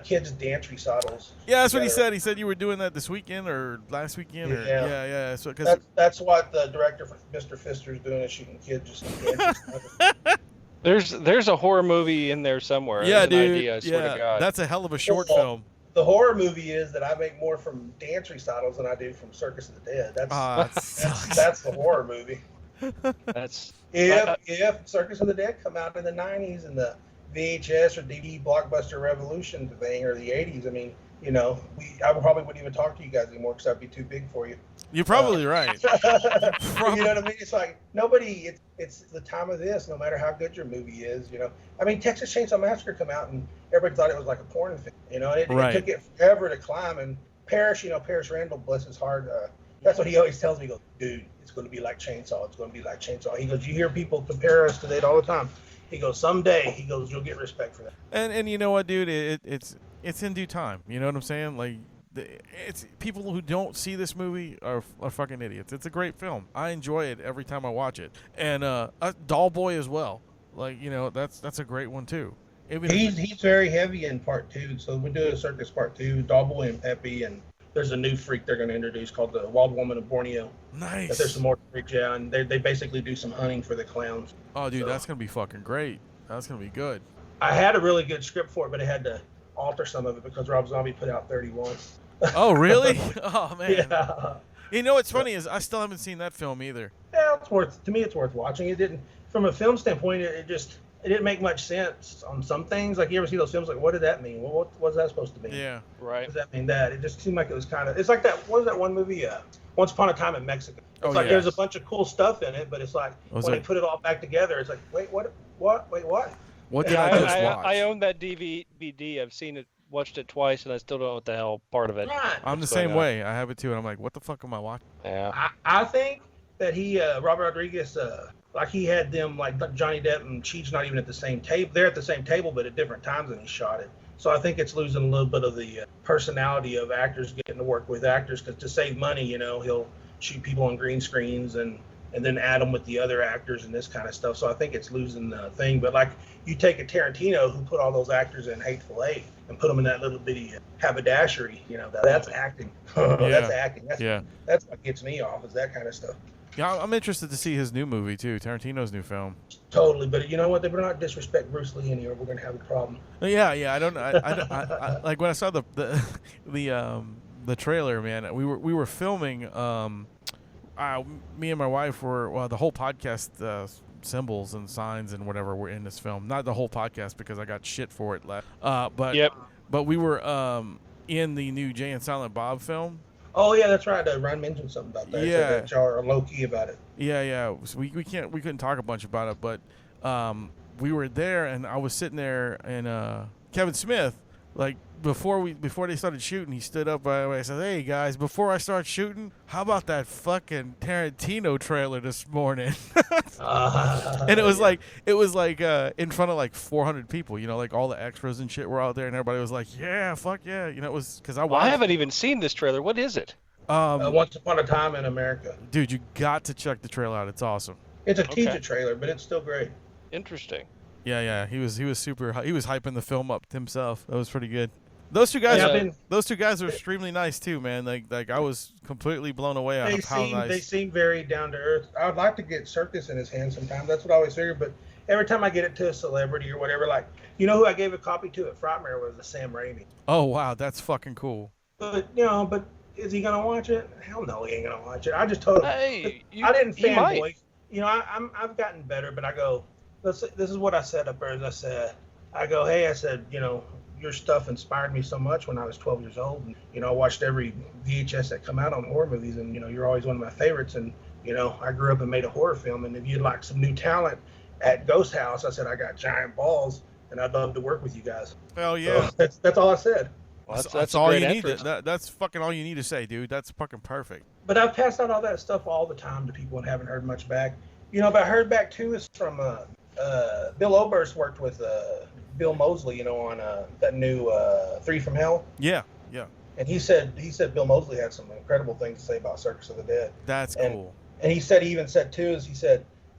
kids' dance recitals. Yeah, that's what he said. He said you were doing that this weekend or last weekend. Yeah. So, that's what the director for Mr. Fister is doing, is shooting kids just dance recitals. There's a horror movie in there somewhere. Yeah, dude. Idea, I swear to God. That's a hell of a short film. The horror movie is that I make more from dance recitals than I do from Circus of the Dead. That's the horror movie. That's if Circus of the Dead come out in the 90s and the VHS or DVD blockbuster revolution thing, or the 80s, I mean, you know, I probably wouldn't even talk to you guys anymore because I'd be too big for you. You're probably right. You know what I mean? It's like it's the time of this, no matter how good your movie is, you know. I mean, Texas Chainsaw Massacre come out and everybody thought it was like a porn film, you know. It took it forever to climb. And Parrish Randall, bless his heart, that's what he always tells me. He goes, dude, it's going to be like Chainsaw. It's going to be like Chainsaw. He goes, you hear people compare us to that all the time. He goes, someday, he goes, you'll get respect for that. And you know what, dude? It's in due time. You know what I'm saying? Like, it's people who don't see this movie are fucking idiots. It's a great film. I enjoy it every time I watch it. And Doll Boy as well. Like, you know, that's a great one too. He's very heavy in part 2. So we're doing a circus part 2, Doll Boy and Peppy, and there's a new freak they're going to introduce called the Wild Woman of Borneo. Nice. But there's some more freaks, yeah, and they basically do some hunting for the clowns. Oh, dude, that's going to be fucking great. That's going to be good. I had a really good script for it, but I had to alter some of it because Rob Zombie put out 31. Oh, really? Oh, man. Yeah. You know what's funny is I still haven't seen that film either. Yeah, it's worth watching. It didn't, from a film standpoint, it didn't make much sense on some things. Like, you ever see those films, like, what did that mean? What's that supposed to mean? Yeah, right. What does that mean that? It just seemed like it was kind of, it's like that, what was that one movie, Once Upon a Time in Mexico? It's there's a bunch of cool stuff in it, but it's like, they put it all back together, it's like, wait, what? Wait, what? What did I just watch? I own that DVD. I've seen it, watched it twice, and I still don't know what the hell part of it. Right. I'm the same way. I have it too, and I'm like, what the fuck am I watching? Yeah. I think that Robert Rodriguez, like he had them, like Johnny Depp and Cheech, not even at the same table. They're at the same table, but at different times when he shot it. So I think it's losing a little bit of the personality of actors getting to work with actors, because to save money, you know, he'll shoot people on green screens and then add them with the other actors and this kind of stuff. So I think it's losing the thing. But like, you take a Tarantino who put all those actors in Hateful Eight and put them in that little bitty haberdashery, you know, that's acting. That's acting. That's what gets me off, is that kind of stuff. Yeah, I'm interested to see his new movie too, Tarantino's new film. Totally, but you know what? They better not disrespect Bruce Lee any, or we're gonna have a problem. Yeah. I don't. I like when I saw the trailer, man. We were filming. Me and my wife were the whole podcast symbols and signs and whatever were in this film. Not the whole podcast because I got shit for it left. But we were in the new Jay and Silent Bob film. Oh yeah, that's right. Ryan mentioned something about that. Yeah, that y'all are low key about it. Yeah. So we couldn't talk a bunch about it, but we were there, and I was sitting there, and Kevin Smith, like before they started shooting, he stood up by the way. I said, "Hey guys, before I start shooting, how about that fucking Tarantino trailer this morning?" And it was like in front of like 400 people, you know, like all the extras and shit were out there, and everybody was like, "Yeah, fuck yeah," you know. It was because I haven't even seen this trailer. What is it? Once Upon a Time in America. Dude, you got to check the trailer out. It's awesome. It's a teaser trailer, but it's still great. Interesting. Yeah. He was super. He was hyping the film up himself. That was pretty good. Those two guys are extremely nice too, man. Like I was completely blown away on how nice. They seem very down to earth. I would like to get Circus in his hands sometimes. That's what I always figured, but every time I get it to a celebrity or whatever, like, you know who I gave a copy to at Frightmare was Sam Raimi. Oh wow, that's fucking cool. But but is he gonna watch it? Hell no, he ain't gonna watch it. I just told him. Hey, I didn't fanboy. I've gotten better, but I go. This is what I said up there. I go, hey, I said, your stuff inspired me so much when I was 12 years old. And, I watched every VHS that come out on horror movies, and you're always one of my favorites. And I grew up and made a horror film. And if you'd like some new talent at Ghost House, I said I got giant balls, and I'd love to work with you guys. Hell yeah. So that's all I said. Well, that's all you need. That's fucking all you need to say, dude. That's fucking perfect. But I've passed out all that stuff all the time to people and haven't heard much back. But I heard back too is from Bill Oberst worked with Bill Moseley, on that new Three from Hell. Yeah. And he said Bill Moseley had some incredible things to say about Circus of the Dead. That's cool. And he even said too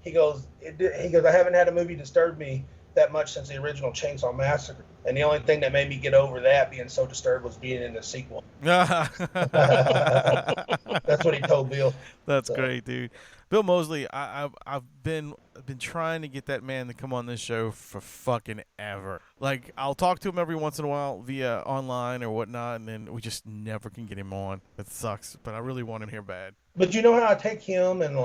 he goes I haven't had a movie disturb me that much since the original Chainsaw Massacre, and the only thing that made me get over that being so disturbed was being in the sequel. That's what he told Bill. That's great, dude. Bill Moseley, I've been trying to get that man to come on this show for fucking ever. Like, I'll talk to him every once in a while via online or whatnot, and then we just never can get him on. It sucks, but I really want him here bad. But you know how I take him and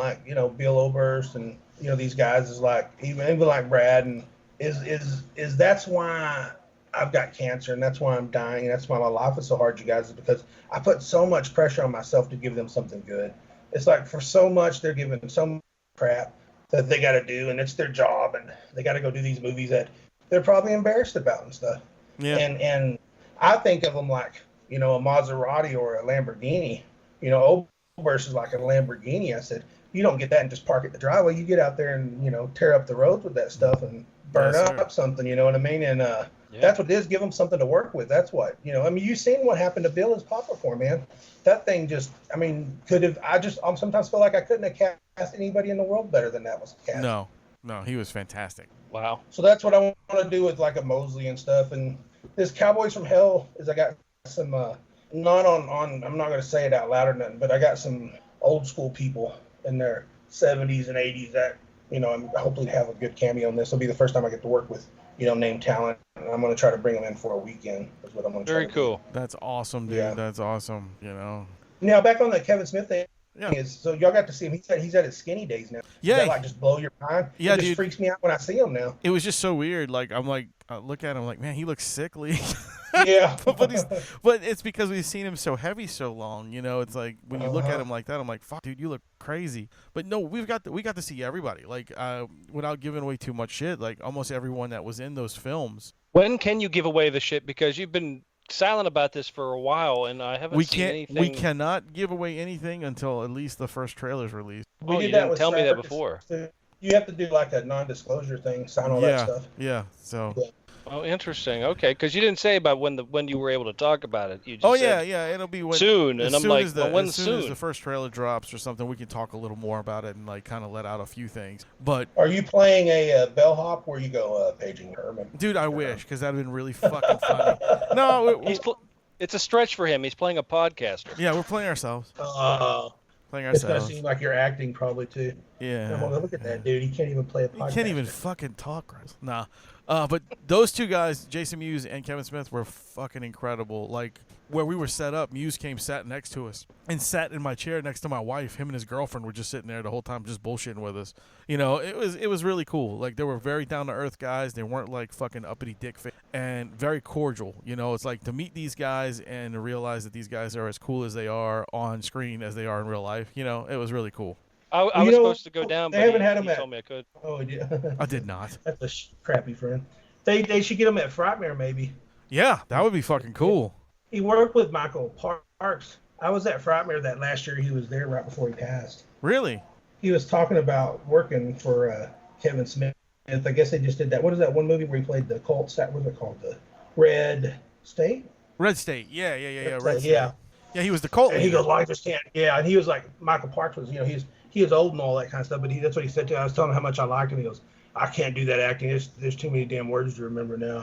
Bill Oberst and these guys is like even like Brad and is that's why I've got cancer and that's why I'm dying and that's why my life is so hard, you guys, is because I put so much pressure on myself to give them something good. It's like for so much they're giving so much crap that they got to do, and it's their job, and they got to go do these movies that they're probably embarrassed about and stuff. Yeah. And I think of them like a Maserati or a Lamborghini. Oberst is like a Lamborghini. I said, you don't get that and just park it in the driveway. You get out there and tear up the roads with that stuff and burn up something. You know what I mean? And that's what it is. Give them something to work with. That's what you've seen what happened to Bill as Popcorn, man. That thing just, could have. I sometimes feel like I couldn't have cast anybody in the world better than that was cast. No, he was fantastic. Wow. So that's what I want to do with like a Moseley and stuff. And this Cowboys from Hell is I got some not on. I'm not going to say it out loud or nothing, but I got some old school people in their 70s and 80s that I'm hopefully have a good cameo on this. It'll be the first time I get to work with named talent, and I'm going to try to bring them in for a weekend. Is what I'm going to try. Very cool. That's awesome, dude. Yeah. That's awesome. Now back on the Kevin Smith thing. Yeah. So y'all got to see him. He's at his skinny days now. Yeah. Does that, just blow your mind? Yeah, it just freaks me out when I see him now. It was just so weird. Like I look at him like, man, he looks sickly. Yeah. but it's because we've seen him so heavy so long. It's like when you look at him like that, I'm like, fuck, dude, you look crazy. But no, we got to see everybody. Like without giving away too much shit. Like almost everyone that was in those films. When can you give away the shit? Because you've been silent about this for a while, and I haven't seen anything. We cannot give away anything until at least the first trailer's released. You didn't tell me that before. You have to do like a non-disclosure thing, sign all that stuff. Yeah. So. Yeah. Oh, interesting. Okay, because you didn't say about when you were able to talk about it. You just said, it'll be soon, and I'm like, when as soon as the first trailer drops or something, we can talk a little more about it and like kind of let out a few things. But are you playing a bellhop where you go paging Herman? Dude, I wish, because that'd been really fucking funny. No, it's a stretch for him. He's playing a podcaster. Yeah, we're playing ourselves. It's gonna seem like you're acting probably too. Yeah. Look at that dude. He can't even play a podcast. He can't even fucking talk. Nah. But those two guys, Jason Mewes and Kevin Smith, were fucking incredible. Like, where we were set up, Mewes sat next to us and sat in my chair next to my wife. Him and his girlfriend were just sitting there the whole time just bullshitting with us. It was really cool. Like, they were very down-to-earth guys. They weren't, like, fucking uppity dick face. And very cordial. It's like to meet these guys and to realize that these guys are as cool as they are on screen as they are in real life. It was really cool. I was supposed to go down, but he told me I could. Oh, yeah. I did not. That's a crappy friend. They should get him at Frightmare, maybe. Yeah, that would be fucking cool. He worked with Michael Parks. I was at Frightmare that last year. He was there right before he passed. Really? He was talking about working for Kevin Smith. I guess they just did that. What is that one movie where he played the cult? What was it called? The Red State? Red State. Yeah. Red State. Yeah, he was the cult leader. And he goes, I just can't. Yeah, and he was like, Michael Parks was, he was old and all that kind of stuff, but that's what he said to me. I was telling him how much I liked him. He goes, I can't do that acting. There's too many damn words to remember now.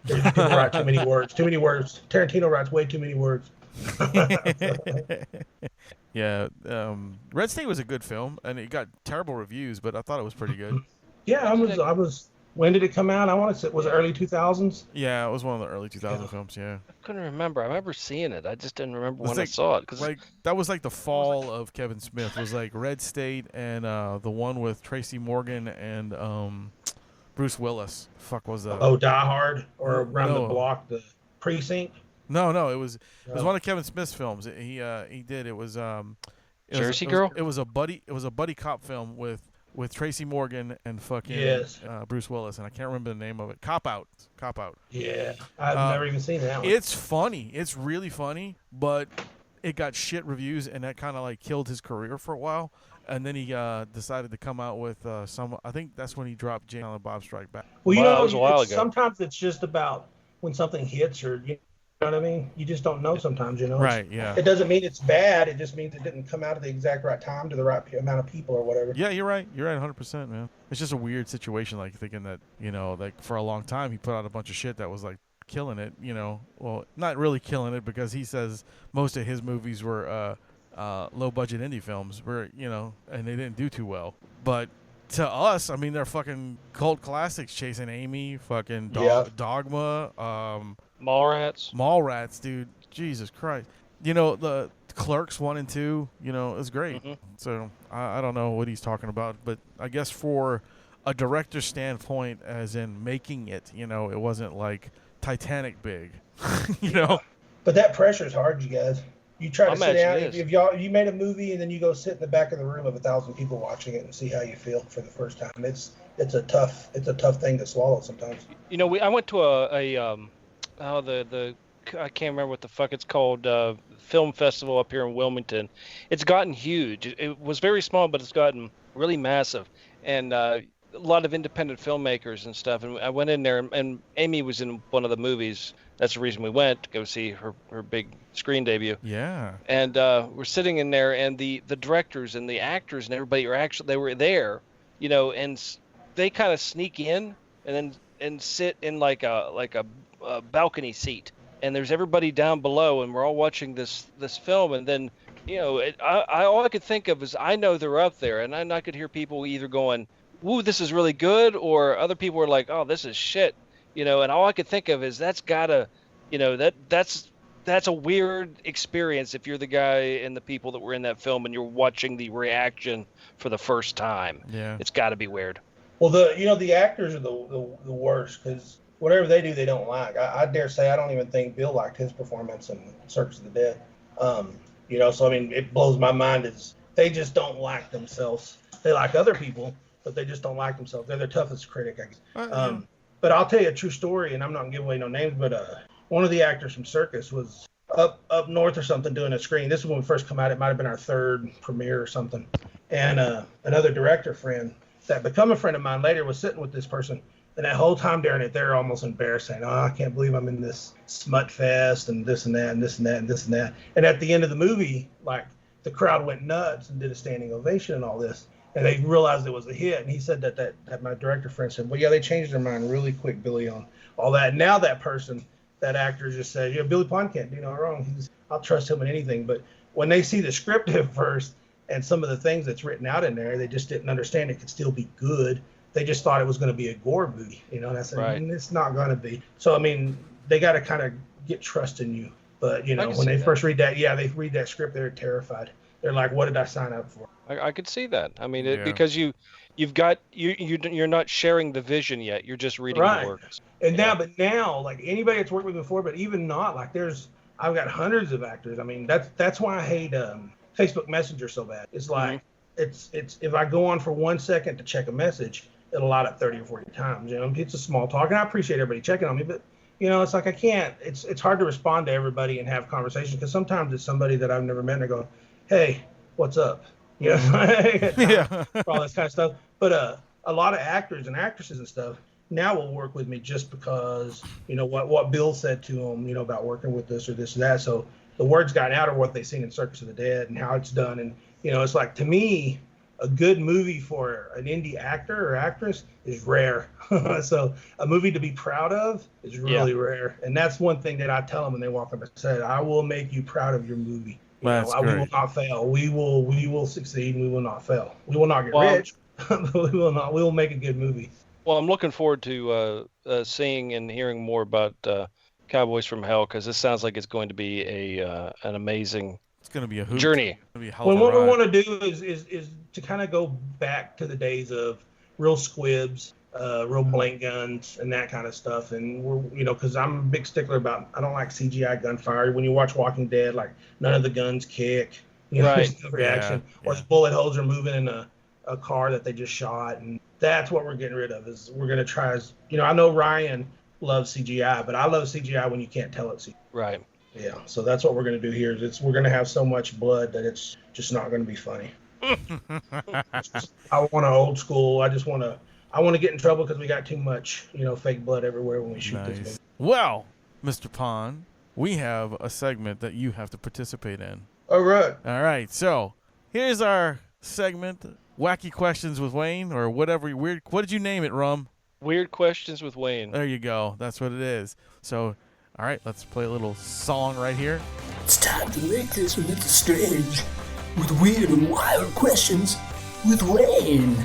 People write too many words. Too many words. Tarantino writes way too many words. Yeah, Red State was a good film, and it got terrible reviews, but I thought it was pretty good. Yeah, I was. When did it come out? I want to say, was it early 2000s? Yeah, it was one of the early 2000 films. Yeah. I couldn't remember. I remember seeing it. I just didn't remember when I like, saw it. Like that was like the fall of Kevin Smith. Was like Red State and the one with Tracy Morgan and Bruce Willis. Fuck was that? Oh, Die Hard or Around the Block, the Precinct. No, it was one of Kevin Smith's films. He did. It was Jersey Girl. It was a buddy cop film with Tracy Morgan and fucking Bruce Willis, and I can't remember the name of it. Cop Out. Yeah, I've never even seen that one. It's funny. It's really funny, but it got shit reviews, and that kind of like killed his career for a while. And then he decided to come out with some. I think that's when he dropped Jay and Bob Strike Back. Well, you know, that was a while ago. Sometimes it's just about when something hits, or you know what I mean. You just don't know sometimes, you know. Right. Yeah. It doesn't mean it's bad. It just means it didn't come out at the exact right time to the right amount of people or whatever. Yeah, you're right. You're right, 100%, man. It's just a weird situation, like thinking that like for a long time he put out a bunch of shit that was like killing it. Well, not really killing it because he says most of his movies were low budget indie films, and they didn't do too well. But to us, I mean, they're fucking cult classics. Chasing Amy, fucking Dogma, Mallrats, dude. Jesus Christ. The Clerks 1 and 2, it was great. Mm-hmm. So I don't know what he's talking about, but I guess for a director's standpoint, as in making it, it wasn't like Titanic big, But that pressure is hard, you guys. You try to sit down. If you made a movie and then you go sit in the back of the room of 1,000 people watching it and see how you feel for the first time, it's a tough thing to swallow sometimes. I went to I can't remember what the fuck it's called, film festival up here in Wilmington. It's gotten huge. It was very small, but it's gotten really massive, and a lot of independent filmmakers and stuff. And I went in there, and Amy was in one of the movies. That's the reason we went to go see her big screen debut. Yeah. And we're sitting in there, and the directors and the actors and everybody they were there, and they kind of sneak in and sit in like a balcony seat. And there's everybody down below, and we're all watching this film. And then, all I could think of is I know they're up there, and I could hear people either going, "Ooh, this is really good," or other people were like, "Oh, this is shit," And all I could think of is that's gotta, that's a weird experience if you're the guy and the people that were in that film and you're watching the reaction for the first time. Yeah, it's got to be weird. Well, the actors are the worst because whatever they do, they don't like. I dare say I don't even think Bill liked his performance in Circus of the Dead. So I mean, it blows my mind. Is they just don't like themselves. They like other people, but they just don't like themselves. They're their toughest critic, I guess. But I'll tell you a true story, and I'm not gonna give away no names, but one of the actors from Circus was up north or something doing a screen. This is when we first come out. It might have been our third premiere or something. And another director friend that become a friend of mine later was sitting with this person. And that whole time during it, they're almost embarrassed, saying, "Oh, I can't believe I'm in this smut fest and this and that and this and that and this and that." And at the end of the movie, like the crowd went nuts and did a standing ovation and all this. And they realized it was a hit. And he said that my director friend said, "Well, yeah, they changed their mind really quick, Billy, on all that." And now that actor just said, Billy Pon can't do no wrong. I'll trust him in anything. But when they see the script at first and some of the things that's written out in there, they just didn't understand it could still be good. They just thought it was going to be a gore movie, And I said, right. It's not going to be. So, I mean, they got to kind of get trust in you. But, when they first read that, they read that script, they're terrified. They're like, what did I sign up for? I could see that. I mean, because you're not sharing the vision yet. You're just reading the words. And now, like anybody that's worked with me before, but even not, like I've got hundreds of actors. I mean, that's why I hate Facebook Messenger so bad. It's like, it's if I go on for 1 second to check a message, it'll light up 30 or 40 times. It's a small talk, and I appreciate everybody checking on me, but it's like I can't. It's hard to respond to everybody and have conversations because sometimes it's somebody that I've never met and I go, "Hey, what's up?" Yeah, all this kind of stuff. But a lot of actors and actresses and stuff now will work with me just because what Bill said to them, about working with this or this or that. So the words got out of what they seen in Circus of the Dead and how it's done, and it's like to me, a good movie for an indie actor or actress is rare. So a movie to be proud of is really rare, and that's one thing that I tell them when they walk up and say, "I will make you proud of your movie. We will not fail. We will succeed. And we will not fail. We will not get rich." we will not. We will make a good movie. Well, I'm looking forward to seeing and hearing more about Cowboys from Hell, because this sounds like it's going to be an amazing It's gonna be a hoot. journey. It's gonna be a hell Well, of a what we ride. want to do is to kind of go back to the days of real squibs, real blank guns, and that kind of stuff. And we're, because I'm a big stickler about, I don't like CGI gunfire. When you watch Walking Dead, like none of the guns kick, Right. there's no reaction, or yeah. bullet holes are moving in a car that they just shot, and that's what we're getting rid of. Is we're gonna try as, I know Ryan loves CGI, but I love CGI when you can't tell it's CGI. Right. Yeah, so that's what we're going to do here. We're going to have so much blood that it's just not going to be funny. I want an old school. I want to get in trouble because we got too much, fake blood everywhere when we shoot this movie. Well, Mr. Pon, we have a segment that you have to participate in. All right. All right, so here's our segment, Wacky Questions with Wayne, or whatever weird. What did you name it, Rum? Weird Questions with Wayne. There you go. That's what it is. So, all right, let's play a little song right here. It's time to make this a little strange with weird and wild questions with Wayne.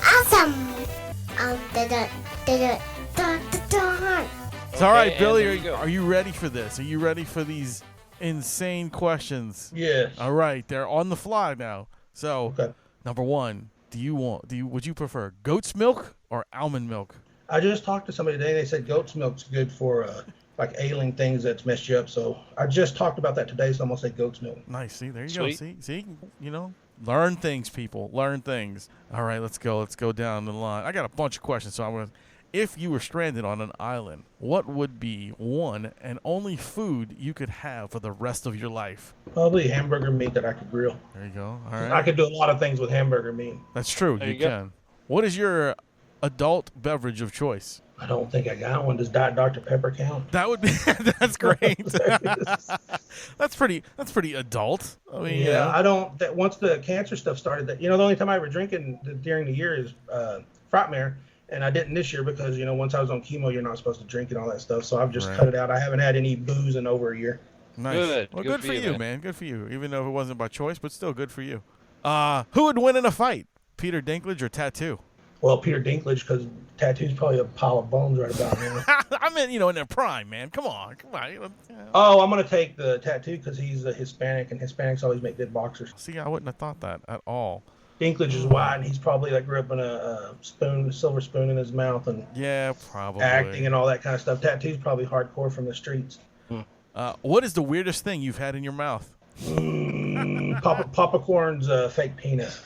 Awesome! It's all right, and Billy. there you go. Are you ready for this? Are you ready for these insane questions? Yes. All right, they're on the fly now. So, Okay. number one, would you prefer goat's milk or almond milk? I just talked to somebody today. They said goat's milk's good for like ailing things that's messed you up. So I just talked about that today. So I'm gonna say goat's milk. Nice. See, there you Sweet. go. See, learn things, people. Learn things. All right, let's go. Let's go down the line. I got a bunch of questions. So if you were stranded on an island, what would be one and only food you could have for the rest of your life? Probably hamburger meat that I could grill. There you go. All right. I could do a lot of things with hamburger meat. That's true. There You you go. can. What is your adult beverage of choice? I don't think I got one. Does Diet Dr. Pepper count? That would be. That's great. That's pretty adult. I mean, Yeah, I don't. That once the cancer stuff started, the only time I ever drinking during the year is Frotmare, and I didn't this year because once I was on chemo, you're not supposed to drink and all that stuff. So I've just Right. cut it out. I haven't had any booze in over a year. Nice. Good. Well, Good good for for you, you, man. man. Good for you. Even though it wasn't by choice, but still good for you. Who would win in a fight, Peter Dinklage or Tattoo? Well, Peter Dinklage, because Tattoo's probably a pile of bones right about now. I mean, in their prime, man. Come on. Oh, I'm gonna take the Tattoo because he's a Hispanic, and Hispanics always make good boxers. See, I wouldn't have thought that at all. Dinklage is white, and he's probably grew up in a silver spoon in his mouth, and Yeah, probably. acting and all that kind of stuff. Tattoo's probably hardcore from the streets. What is the weirdest thing you've had in your mouth? Papa Corn's fake penis.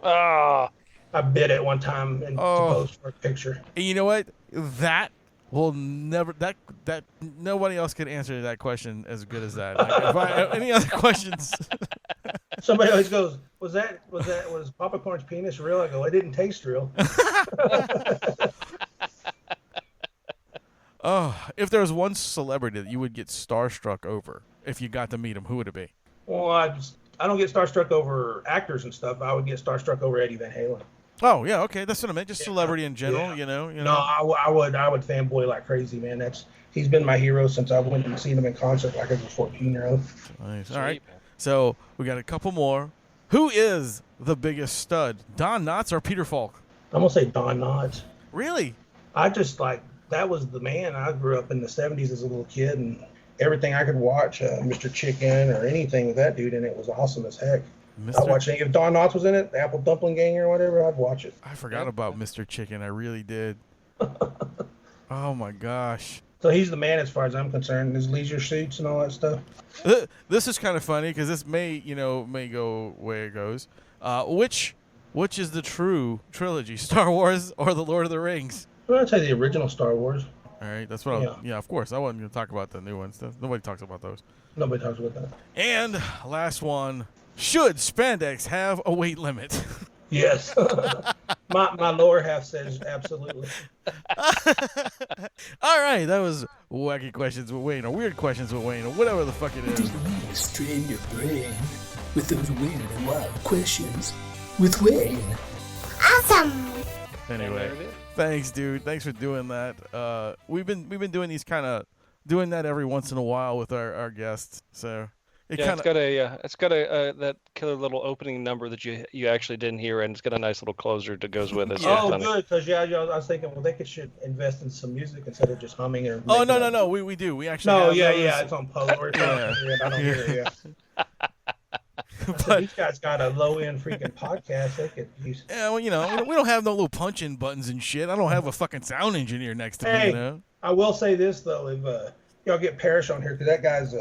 Ah, I bit it one time and to post for a picture. And you know what? That will never. That nobody else could answer that question as good as that. Like, any other questions? Somebody always goes, "Was Papa Corn's penis real?" I go, "It didn't taste real." If there was one celebrity that you would get starstruck over if you got to meet him, who would it be? Well, I don't get starstruck over actors and stuff. I would get starstruck over Eddie Van Halen. Oh yeah, okay, that's what I meant. Just celebrity in general, Yeah. No, I would fanboy like crazy, man. He's been my hero since I went and seen him in concert like as a 14-year-old. Nice. sweet, All right, man. so we got a couple more. Who is the biggest stud, Don Knotts or Peter Falk? I'm gonna say Don Knotts. Really? I just that was the man. I grew up in the 70s as a little kid, and everything I could watch, Mr. Chicken or anything with that dude in it was awesome as heck. I watched it. If Don Knotts was in it, the Apple Dumpling Gang or whatever, I'd watch it. I forgot about Mr. Chicken. I really did. Oh my gosh. So he's the man as far as I'm concerned. His leisure suits and all that stuff. This is kind of funny because this may go where it goes. Which is the true trilogy, Star Wars or The Lord of the Rings? Well, I'd say the original Star Wars. All right, that's what. Yeah, of course. I wasn't going to talk about the new ones. Nobody talks about those. Nobody talks about that. And last one: should spandex have a weight limit? Yes. my lower half says absolutely. All right, that was wacky questions with Wayne, or weird questions with Wayne, or whatever the fuck it is. Just really strain your brain with those weird and wild questions with Wayne. Awesome! Anyway, There it is. thanks, dude. Thanks for doing that. We've been doing these doing that every once in a while with our guests. So It's got a that killer little opening number that you actually didn't hear, and it's got a nice little closer that goes with it. So Oh, good, because I was thinking, well, should invest in some music instead of just humming or. Oh no, we do. We actually. No, have those. it's on Pogo or something. I don't hear it. Yeah. But these guys got a low-end freaking podcast. They could use. yeah, well, we don't have no little punch-in buttons and shit. I don't have a fucking sound engineer next to me. Hey, I will say this though, if y'all get Parrish on here, because that guy's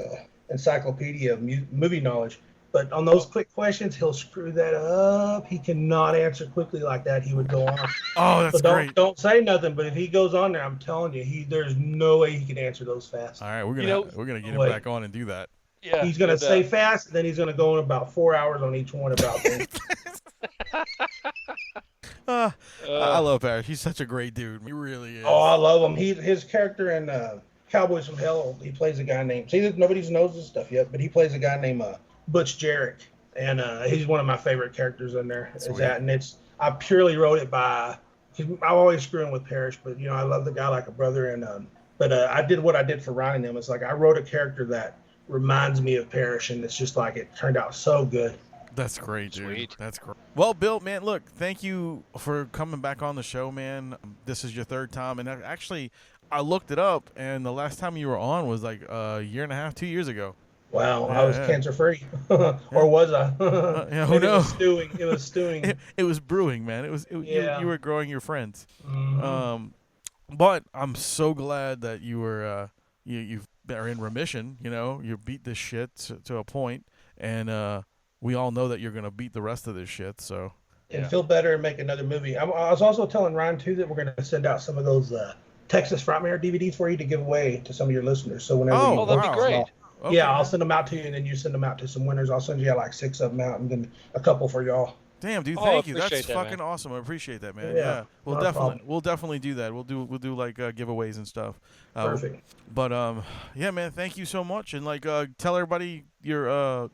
encyclopedia of movie knowledge. But on those quick questions, he'll screw that up. He cannot answer quickly like that. He would go on. Oh, that's great. Don't say nothing. But if he goes on there, I'm telling you, there's no way he can answer those fast. All right, we're gonna get him back on and do that. Yeah, he's gonna say fast, then he's gonna go in about 4 hours on each one about things. I love Parrish. He's such a great dude. He really is. Oh, I love him. His character in Cowboys from Hell. He plays a guy named. See, nobody knows this stuff yet, but he plays a guy named Butch Jarek, and he's one of my favorite characters in there. I purely wrote it by. I'm always screwing with Parrish, but I love the guy like a brother, and but I did what I did for Ryan and them. It's like I wrote a character that reminds me of Parrish, and it's just like it turned out so good. That's great, dude. Sweet. That's great. Well, Bill, man, look, thank you for coming back on the show, man. This is your third time, and actually, I looked it up, and the last time you were on was like a year and a half, 2 years ago. Wow, I was cancer-free, or was I? Who knows? It was stewing. It was brewing, man. You were growing your friends. Mm-hmm. But I'm so glad that you were you are in remission. You beat this shit to a point, and we all know that you're gonna beat the rest of this shit. So and feel better and make another movie. I was also telling Ryan too that we're gonna send out some of those Texas Frightmare DVDs for you to give away to some of your listeners. So whenever that'd be great. Okay. Yeah, I'll send them out to you, and then you send them out to some winners. I'll send you like 6 of them out, and then a couple for y'all. Damn, dude, thank you. That's that, fucking man. awesome. I appreciate that, man. Yeah, we'll definitely do that. We'll do like giveaways and stuff. Perfect. But yeah, man, thank you so much, and like tell everybody your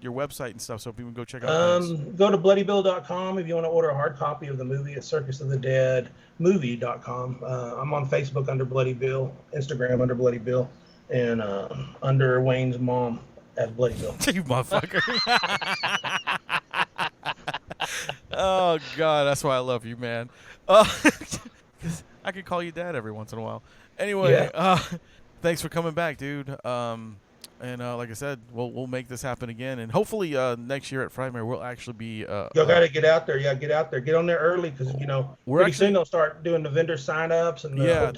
website and stuff so people can go check out things. Go to bloodybill.com if you want to order a hard copy of the movie at circusofthedeadmovie.com. I'm on Facebook under Bloody Bill, Instagram under Bloody Bill, and under Wayne's mom as Bloody Bill. You motherfucker. Oh God, that's why I love you, man. 'Cause I could call you dad every once in a while. Anyway, thanks for coming back, dude. And like I said, we'll make this happen again, and hopefully next year at Frightmare we'll actually be. Y'all gotta get out there. Yeah, get out there. Get on there early because pretty soon they'll start doing the vendor sign-ups and I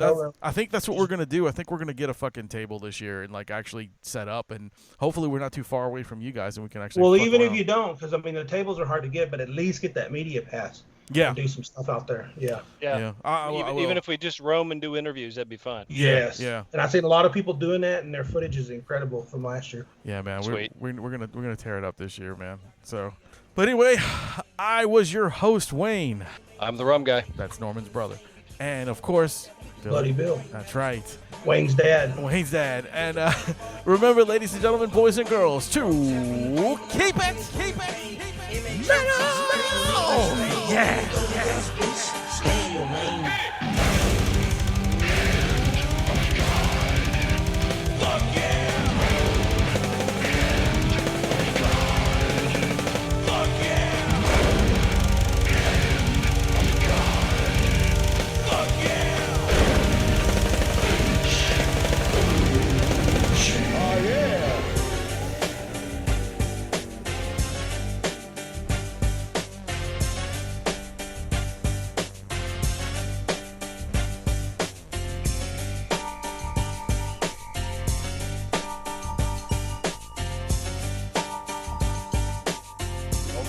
think that's what we're gonna do. I think we're gonna get a fucking table this year and like actually set up, and hopefully we're not too far away from you guys, and we can actually. Well, even if you don't, because the tables are hard to get, but at least get that media pass. Yeah. And do some stuff out there. Yeah. Even if we just roam and do interviews, that'd be fun. Yes. Yeah. And I've seen a lot of people doing that, and their footage is incredible from last year. Yeah, man. Sweet. We're gonna tear it up this year, man. So, but anyway, I was your host, Wayne. I'm the Rum Guy. That's Norman's brother, and of course, Bloody Bill. That's right. Wayne's dad. And remember, ladies and gentlemen, boys and girls, to keep it metal. Yeah.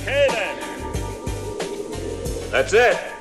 Okay then. That's it.